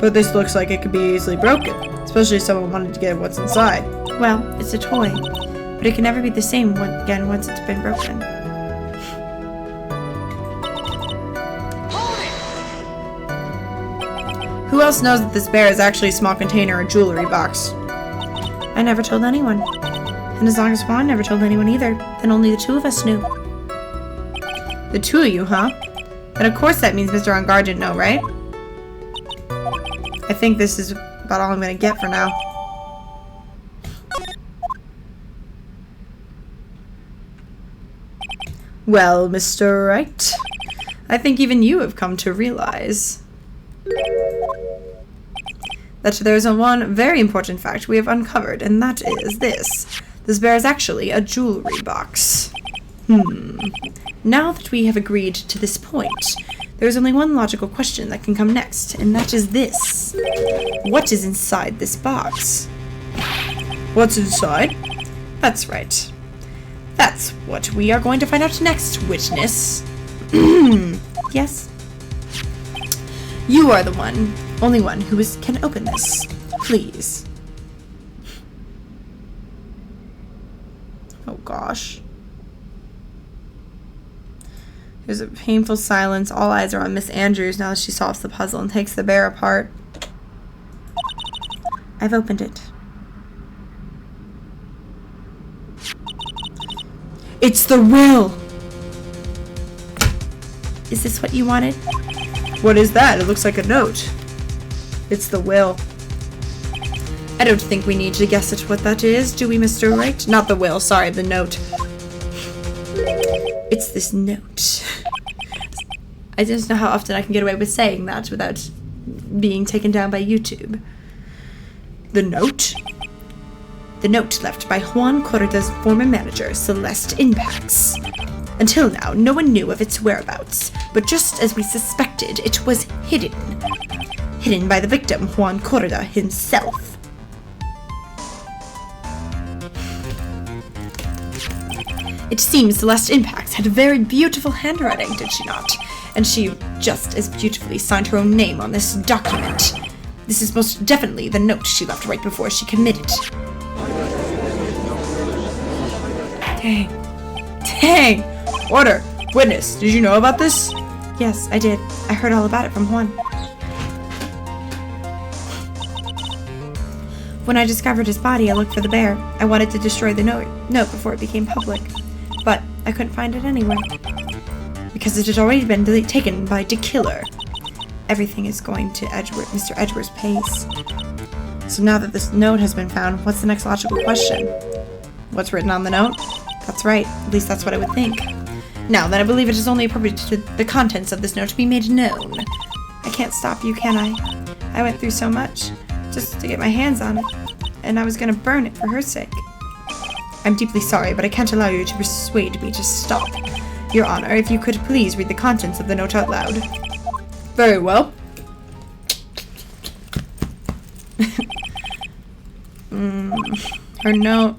S2: But this looks like it could be easily broken, especially if someone wanted to get what's inside.
S1: Well, it's a toy, but it can never be the same again once it's been broken.
S2: Who else knows that this bear is actually a small container or jewelry box?
S1: I never told anyone. And as long as Juan never told anyone either, then only the two of us knew.
S2: The two of you, huh? And of course that means Mr. Engar didn't know, right? I think this is about all I'm gonna get for now. Well, Mr. Wright, I think even you have come to realize that there's one very important fact we have uncovered, and that is this. This bear is actually a jewelry box. Now that we have agreed to this point, there's only one logical question that can come next, and that is this. What is inside this box? What's inside? That's right. That's what we are going to find out next, witness. Yes? You are the only one who can open this. Please. Oh gosh. There's a painful silence. All eyes are on Miss Andrews now that she solves the puzzle and takes the bear apart.
S1: I've opened it. It's the will! Is this what you wanted?
S2: What is that? It looks like a note. It's the will.
S1: I don't think we need to guess at what that is, do we, Mr. Wright?
S2: Not the will, sorry, the note.
S1: It's this note. I just know how often I can get away with saying that without being taken down by YouTube.
S2: The note?
S1: The note left by Juan Corrida's former manager, Celeste Impax. Until now, no one knew of its whereabouts, but just as we suspected, it was hidden. Hidden by the victim, Juan Corrida himself. It seems Celeste Impax had a very beautiful handwriting, did she not? And she just as beautifully signed her own name on this document. This is most definitely the note she left right before she committed.
S2: Dang. Dang! Order! Witness, did you know about this?
S1: Yes, I did. I heard all about it from Juan. When I discovered his body, I looked for the bear. I wanted to destroy the note before it became public. But I couldn't find it anywhere. Because it had already been taken by the killer. Everything is going to Mr. Edgeworth's pace. So now that this note has been found, what's the next logical question?
S2: What's written on the note?
S1: That's right. At least that's what I would think. Now, then I believe it is only appropriate to the contents of this note to be made known. I can't stop you, can I? I went through so much just to get my hands on it. And I was gonna burn it for her sake. I'm deeply sorry, but I can't allow you to persuade me to stop. Your Honor, if you could please read the contents of the note out loud.
S2: Very well.
S1: Her note.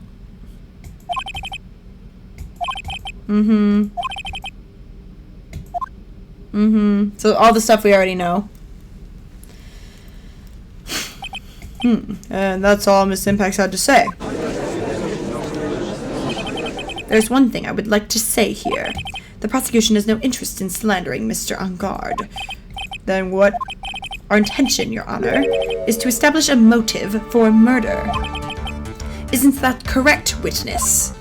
S2: So all the stuff we already know. And that's all Miss Impax had to say.
S1: There's one thing I would like to say here. The prosecution has no interest in slandering Mr. Angard.
S2: Then what?
S1: Our intention, Your Honor, is to establish a motive for murder. Isn't that correct, witness?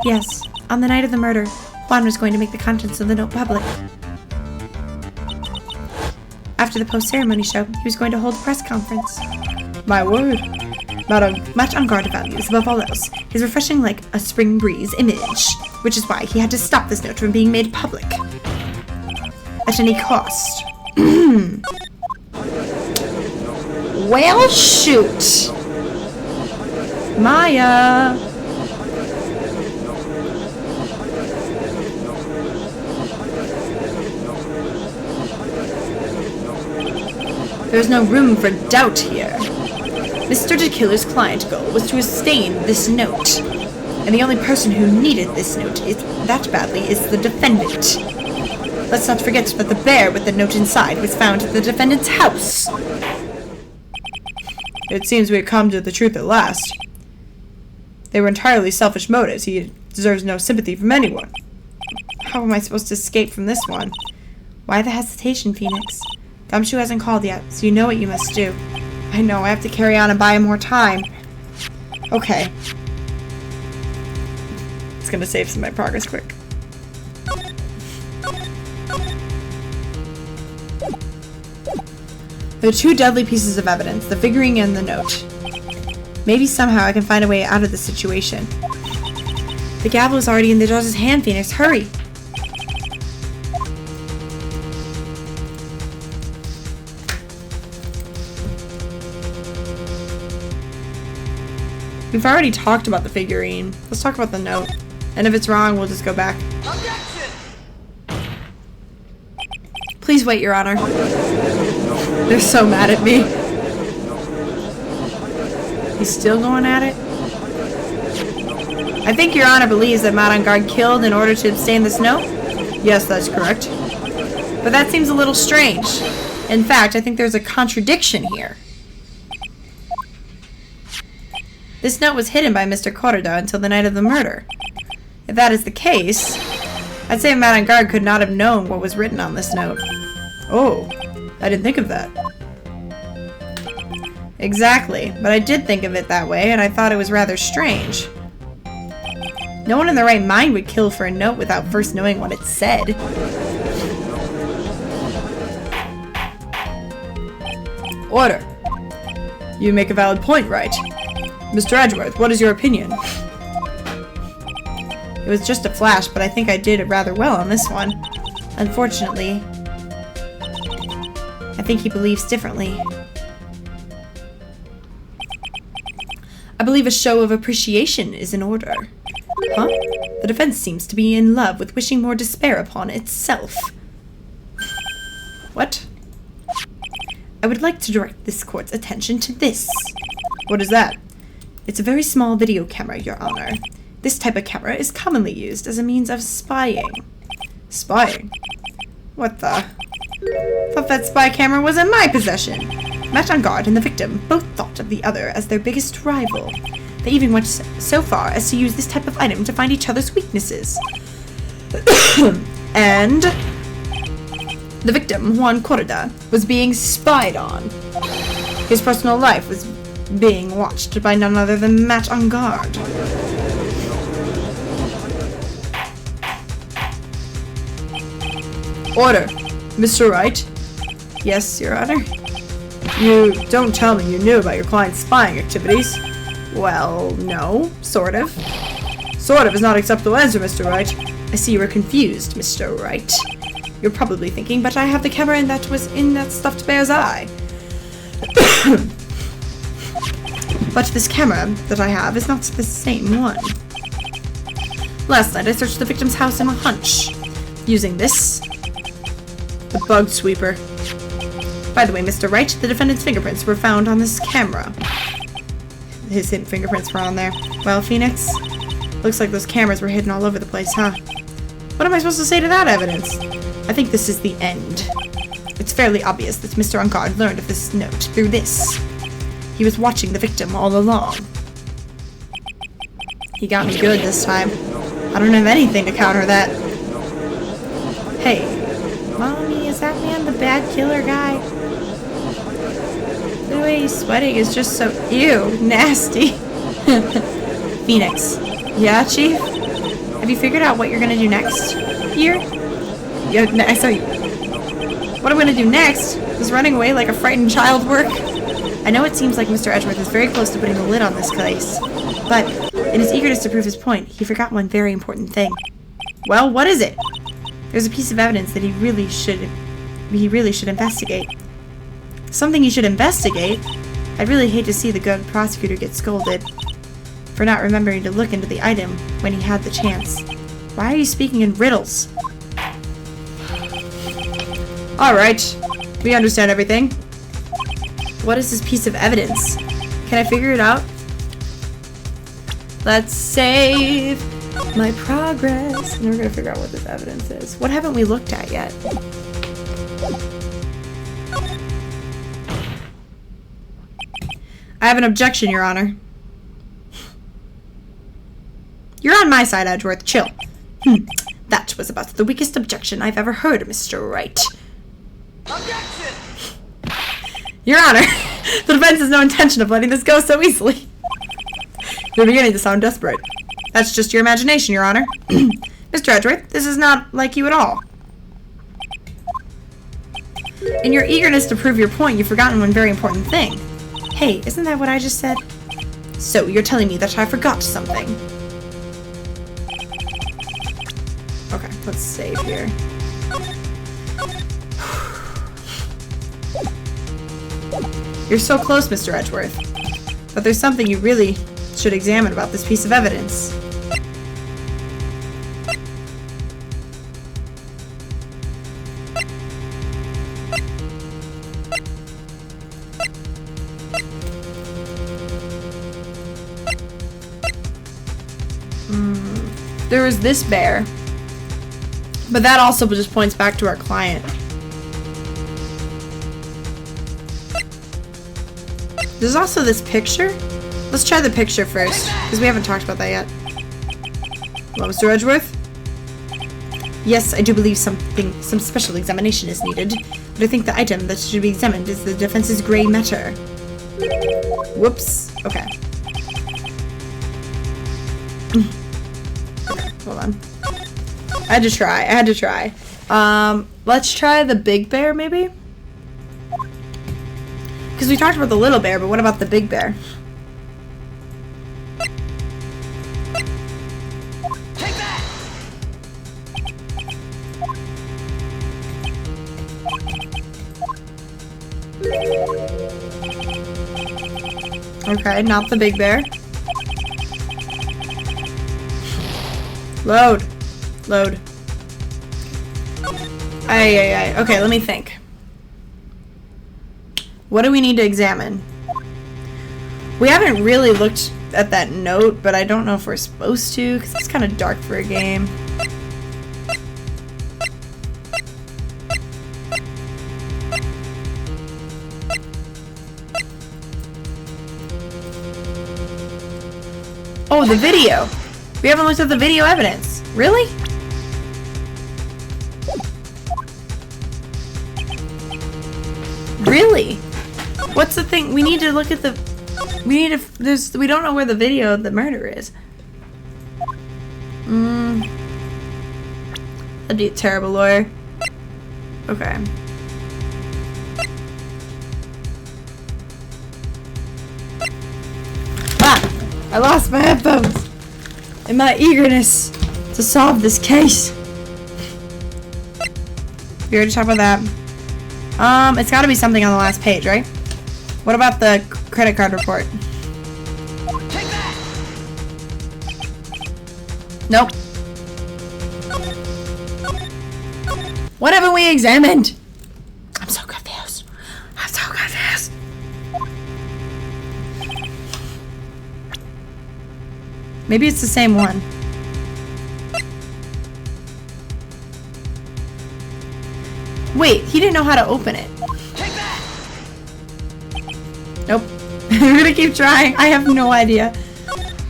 S1: Yes. On the night of the murder, Juan was going to make the contents of the note public. After the post-ceremony show, he was going to hold a press conference.
S2: My word.
S1: Much Angard values, above all else, his refreshing like a spring breeze image, which is why he had to stop this note from being made public. At any cost. Well, shoot!
S2: Maya!
S1: There's no room for doubt here. Mr. DeKiller's client goal was to sustain this note. And the only person who needed this note that badly is the defendant. Let's not forget that the bear with the note inside was found at the defendant's house.
S2: It seems we've come to the truth at last. They were entirely selfish motives. He deserves no sympathy from anyone.
S1: How am I supposed to escape from this one? Why the hesitation, Phoenix? Gumshoe hasn't called yet, so you know what you must do.
S2: I know, I have to carry on and buy him more time. Okay. It's gonna save some of my progress quick. There are two deadly pieces of evidence, the figurine and the note. Maybe somehow I can find a way out of this situation.
S1: The gavel is already in the judge's hand, Phoenix. Hurry!
S2: We've already talked about the figurine. Let's talk about the note. And if it's wrong, we'll just go back.
S3: Objection!
S1: Please wait, Your Honor.
S2: They're so mad at me. He's still going at it?
S1: I think Your Honor believes that Matt Angard killed in order to obtain this note?
S2: Yes, that's correct.
S1: But that seems a little strange. In fact, I think there's a contradiction here. This note was hidden by Mr. Corrida until the night of the murder. If that is the case, I'd say Matt Angard could not have known what was written on this note.
S2: Oh, I didn't think of that. Exactly, but I did think of it that way, and I thought it was rather strange. No one in their right mind would kill for a note without first knowing what it said. Order. You make a valid point, right? Mr. Edgeworth, what is your opinion? It was just a flash, but I think I did it rather well on this one. Unfortunately, I think he believes differently. I believe a show of appreciation is in order. Huh? The defense seems to be in love with wishing more despair upon itself. What? I would like to direct this court's attention to this. What is that? It's a very small video camera, Your Honor. This type of camera is commonly used as a means of spying. Spying? What the? Thought that spy camera was in my possession. Matt Engarde and the victim both thought of the other as their biggest rival. They even went so far as to use this type of item to find each other's weaknesses. And the victim, Juan Corrida, was being spied on. His personal life was being watched by none other than Matt Engarde. Order. Mr. Wright? Yes, Your Honor? You don't tell me you knew about your client's spying activities. Well, no. Sort of. Sort of is not acceptable answer, Mr. Wright. I see you were confused, Mr. Wright. You're probably thinking, but I have the camera and that was in that stuffed bear's eye. But this camera that I have is not the same one. Last night I searched the victim's house in a hunch. Using this, the bug sweeper. By the way, Mr. Wright, the defendant's fingerprints were found on this camera. His hidden fingerprints were on there. Well, Phoenix, looks like those cameras were hidden all over the place, huh? What am I supposed to say to that evidence? I think this is the end. It's fairly obvious that Mr. Engarde learned of this note through this. He was watching the victim all along. He got me good this time. I don't have anything to counter that. Hey, Mommy, is that man the bad killer guy? The way he's sweating is just so, ew, nasty. Phoenix. Yeah, Chief? Have you figured out what you're gonna do next here? Yeah, I saw you. What I'm gonna do next is running away like a frightened child work. I know it seems like Mr. Edgeworth is very close to putting a lid on this case, but in his eagerness to prove his point, he forgot one very important thing. Well, what is it? There's a piece of evidence that he really should investigate. Something he should investigate? I'd really hate to see the good prosecutor get scolded for not remembering to look into the item when he had the chance. Why are you speaking in riddles? Alright, we understand everything. What is this piece of evidence? Can I figure it out? Let's save my progress. And we're gonna figure out what this evidence is. What haven't we looked at yet? I have an objection, Your Honor. You're on my side, Edgeworth. Chill. That was about the weakest objection I've ever heard, Mr. Wright.
S3: Objection!
S2: Your Honor, the defense has no intention of letting this go so easily. You're beginning to sound desperate. That's just your imagination, Your Honor. Mr. Edgeworth, this is not like you at all. In your eagerness to prove your point, you've forgotten one very important thing. Hey, isn't that what I just said? So, you're telling me that I forgot something. Okay, let's save here. You're so close, Mr. Edgeworth. But there's something you really should examine about this piece of evidence. There was this bear. But that also just points back to our client. There's also this picture. Let's try the picture first, because we haven't talked about that yet. Well, Mr. Edgeworth? Yes, I do believe some special examination is needed, but I think the item that should be examined is the defense's gray matter. Whoops. Okay. Okay, hold on. I had to try. Let's try the big bear, maybe? Because we talked about the little bear, but what about the big bear?
S3: Take that!
S2: Okay, not the big bear. Load. Load. Ay. Okay, let me think. What do we need to examine? We haven't really looked at that note, but I don't know if we're supposed to, because it's kind of dark for a game. Oh, the video! We haven't looked at the video evidence. Really? Really? What's the thing? We need to look at the... We don't know where the video of the murder is. That'd be a terrible lawyer. Okay. Ah! I lost my headphones! In my eagerness to solve this case. We already talked about that. It's gotta be something on the last page, right? What about the credit card report?
S3: Take that!
S2: Nope. What haven't we examined? I'm so confused. Maybe it's the same one. Wait, he didn't know how to open it.
S3: Take that!
S2: Nope. I'm gonna keep trying. I have no idea.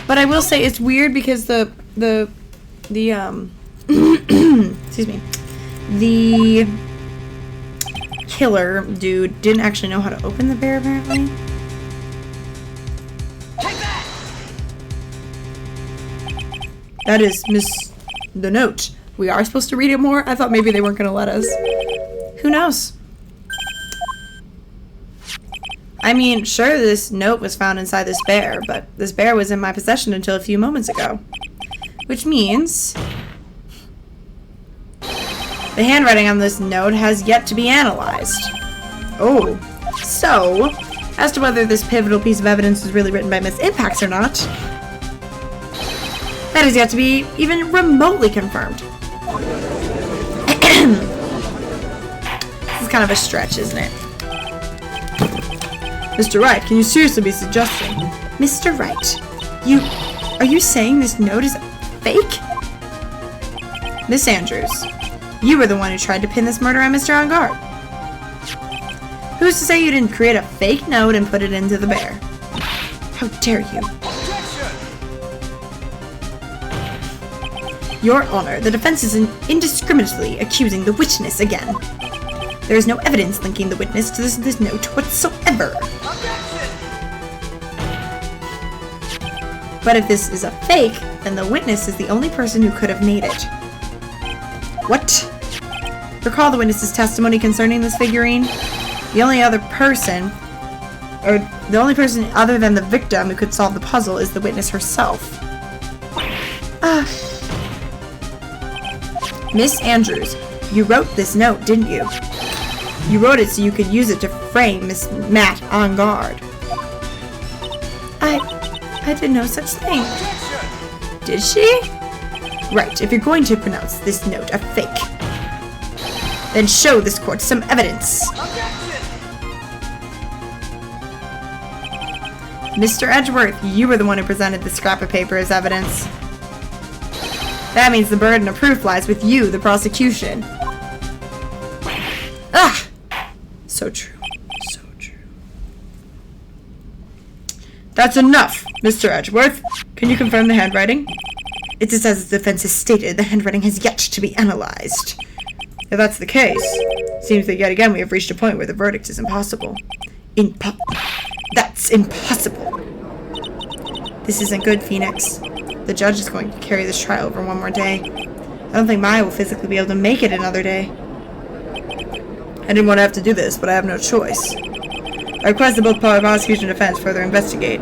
S2: But I will say it's weird because the excuse me. The killer dude didn't actually know how to open the bear, apparently.
S3: Take that!
S2: That is the note. We are supposed to read it more? I thought maybe they weren't gonna let us. Who knows? I mean, sure, this note was found inside this bear, but this bear was in my possession until a few moments ago. Which means the handwriting on this note has yet to be analyzed. Oh, so, as to whether this pivotal piece of evidence was really written by Miss Impax or not, that is yet to be even remotely confirmed. This is kind of a stretch, isn't it? Mr. Wright, can you seriously be suggesting? Mr. Wright, are you saying this note is fake? Miss Andrews, you were the one who tried to pin this murder on Mr. Angard. Who's to say you didn't create a fake note and put it into the bear? How dare you?
S3: Objection!
S2: Your Honor, the defense is indiscriminately accusing the witness again. There is no evidence linking the witness to this note whatsoever.
S3: Objection!
S2: But if this is a fake, then the witness is the only person who could have made it. What? Recall the witness's testimony concerning this figurine. The only person other than the victim who could solve the puzzle is the witness herself. Miss Andrews, you wrote this note, didn't you? You wrote it so you could use it to frame Miss Matt Angard. I did no such thing.
S3: Objection!
S2: Did she? Right, if you're going to pronounce this note a fake, then show this court some evidence.
S3: Objection!
S2: Mr. Edgeworth, you were the one who presented the scrap of paper as evidence. That means the burden of proof lies with you, the prosecution. Ah! So true. So true. That's enough, Mr. Edgeworth. Can you confirm the handwriting? It is as the defense has stated, the handwriting has yet to be analyzed. If that's the case, seems that yet again we have reached a point where the verdict is impossible.
S1: That's impossible. This isn't good, Phoenix. The judge is going to carry this trial over one more day. I don't think Maya will physically be able to make it another day. I didn't want to have to do this, but I have no choice. I request that both prosecution and defense further investigate.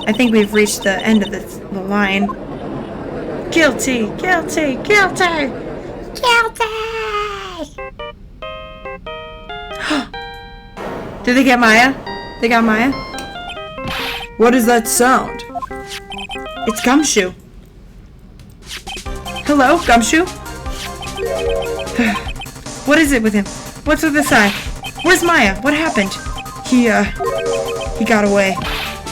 S1: I think we've reached the end of the line. Guilty! Guilty! Guilty! Guilty! Did they get Maya? They got Maya? What is that sound? It's Gumshoe. Hello, Gumshoe? What is it with him? What's with this eye? Where's Maya? What happened? He got away.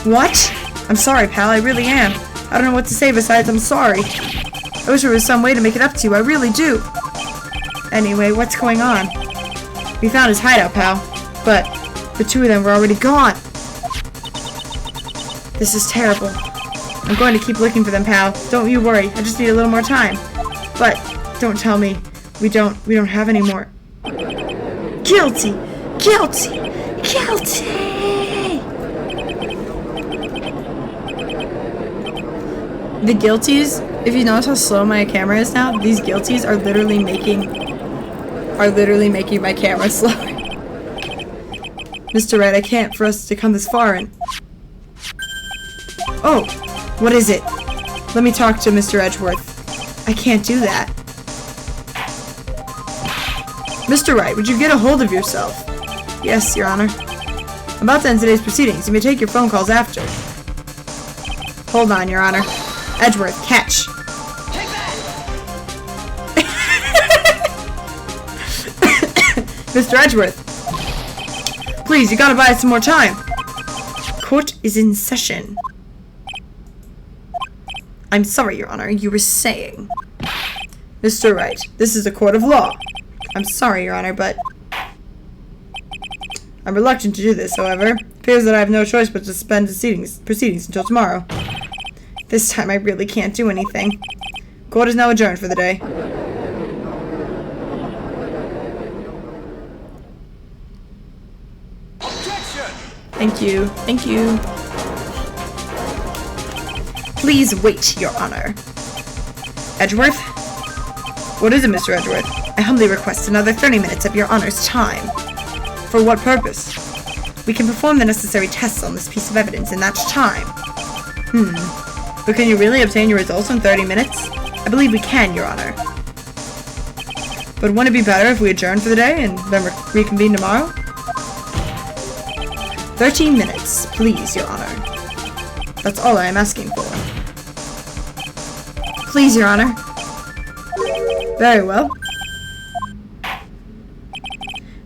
S1: What? I'm sorry, pal. I really am. I don't know what to say besides I'm sorry. I wish there was some way to make it up to you. I really do. Anyway, what's going on? We found his hideout, pal. But the two of them were already gone. This is terrible. I'm going to keep looking for them, pal. Don't you worry. I just need a little more time. But don't tell me we don't have any more. Guilty! Guilty! Guilty! The guilties, if you notice how slow my camera is now, these guilties are literally making my camera slower. Mr. Wright, I can't for us to come this far and... Oh, what is it? Let me talk to Mr. Edgeworth. I can't do that. Mr. Wright, would you get a hold of yourself? Yes, Your Honor. I'm about to end today's proceedings. You may take your phone calls after. Hold on, Your Honor. Edgeworth, catch.
S3: Take that!
S1: Mr. Edgeworth. Please, you gotta buy us some more time. Court is in session. I'm sorry, Your Honor, you were saying. Mr. Wright, this is a court of law. I'm sorry, Your Honor, but... I'm reluctant to do this, however. It appears that I have no choice but to suspend proceedings until tomorrow. This time I really can't do anything. Court is now adjourned for the day.
S3: Objection!
S1: Thank you. Thank you. Please wait, Your Honor. Edgeworth? What is it, Mr. Edgeworth? I humbly request another 30 minutes of Your Honor's time. For what purpose? We can perform the necessary tests on this piece of evidence in that time. But can you really obtain your results in 30 minutes? I believe we can, Your Honor. But wouldn't it be better if we adjourn for the day and then reconvene tomorrow? 13 minutes, please, Your Honor. That's all I am asking for. Please, Your Honor. Very well.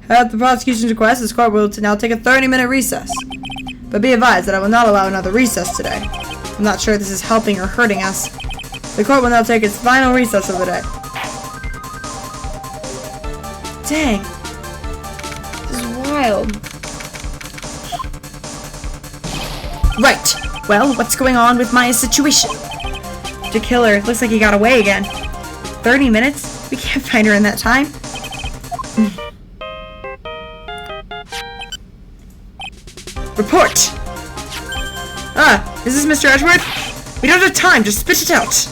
S1: At the prosecution's request, this court will now take a 30-minute recess. But be advised that I will not allow another recess today. I'm not sure if this is helping or hurting us. The court will now take its final recess of the day. Dang. This is wild. Right. Well, what's going on with Maya's situation? The killer looks like he got away again. 30 minutes? We can't find her in that time. Report! Is this Mr. Edgeworth? We don't have time, just spit it out.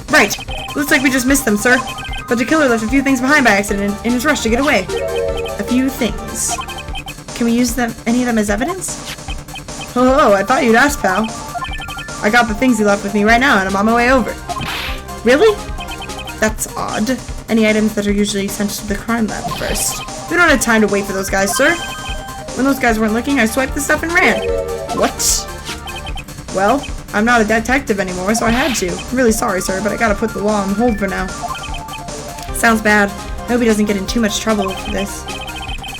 S1: Right. Looks like we just missed them, sir. But the killer left a few things behind by accident in his rush to get away. A few things. Can we use any of them as evidence? Oh, I thought you'd ask, pal. I got the things he left with me right now, and I'm on my way over. Really? That's odd. Any items that are usually sent to the crime lab first. We don't have time to wait for those guys, sir. When those guys weren't looking, I swiped the stuff and ran. What? Well, I'm not a detective anymore, so I had to. I'm really sorry, sir, but I gotta put the law on hold for now. Sounds bad. I hope he doesn't get in too much trouble for this.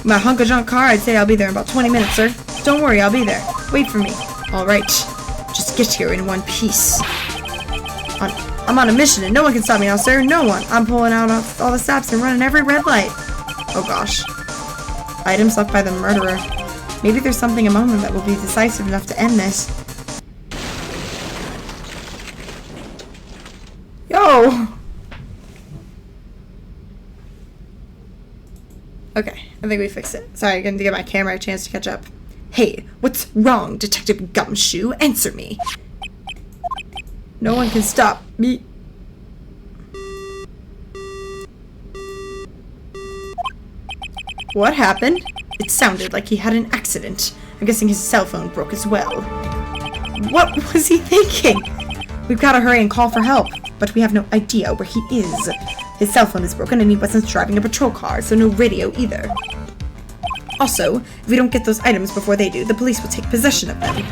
S1: My hunk-of-junk car, I'd say I'll be there in about 20 minutes, sir. Don't worry, I'll be there. Wait for me. Alright. Just get here in one piece. I'm on a mission, and no one can stop me now, sir. No one. I'm pulling out all the stops and running every red light. Oh, gosh. Items left by the murderer. Maybe there's something among them that will be decisive enough to end this. Yo! Okay.
S2: I think we fixed it. Sorry, I didn't give my camera a chance to catch up. Hey, what's wrong, Detective Gumshoe? Answer me. No one can stop me. What happened? It sounded like he had an accident. I'm guessing his cell phone broke as well. What was he thinking? We've got to hurry and call for help, but we have no idea where he is. His cell phone is broken and he wasn't driving a patrol car, so no radio either. Also, if we don't get those items before they do, the police will take possession of them.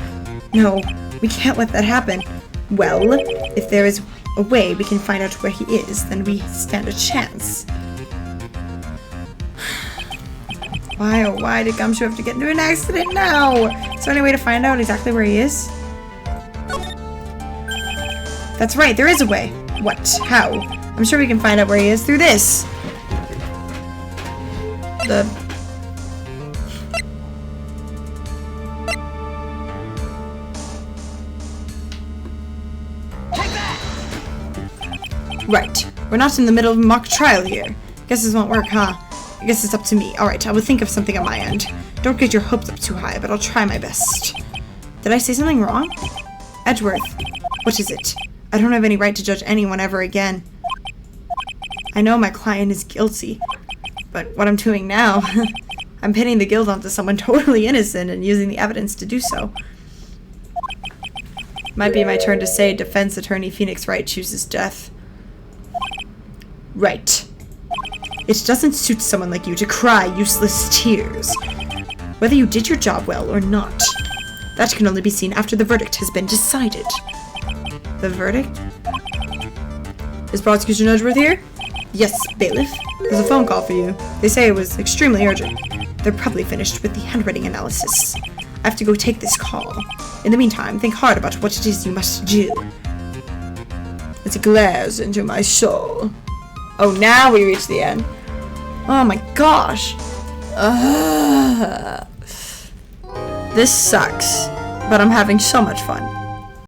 S2: No, we can't let that happen. Well, if there is a way we can find out where he is, then we stand a chance. Why, oh why did Gumshoe have to get into an accident now? Is there any way to find out exactly where he is? That's right, there is a way. What? How? I'm sure we can find out where he is through this. Right. We're not in the middle of a mock trial here. Guess this won't work, huh? I guess it's up to me. Alright, I will think of something on my end. Don't get your hopes up too high, but I'll try my best. Did I say something wrong? Edgeworth. What is it? I don't have any right to judge anyone ever again. I know my client is guilty, but what I'm doing now, I'm pinning the guilt onto someone totally innocent and using the evidence to do so. Might be my turn to say defense attorney Phoenix Wright chooses death. Right. It doesn't suit someone like you to cry useless tears. Whether you did your job well or not, that can only be seen after the verdict has been decided. The verdict? Is Prosecution Edgeworth here? Yes, bailiff. There's a phone call for you. They say it was extremely urgent. They're probably finished with the handwriting analysis. I have to go take this call. In the meantime, think hard about what it is you must do. It glares into my soul. Oh, now we reach the end. Oh my gosh. This sucks, but I'm having so much fun.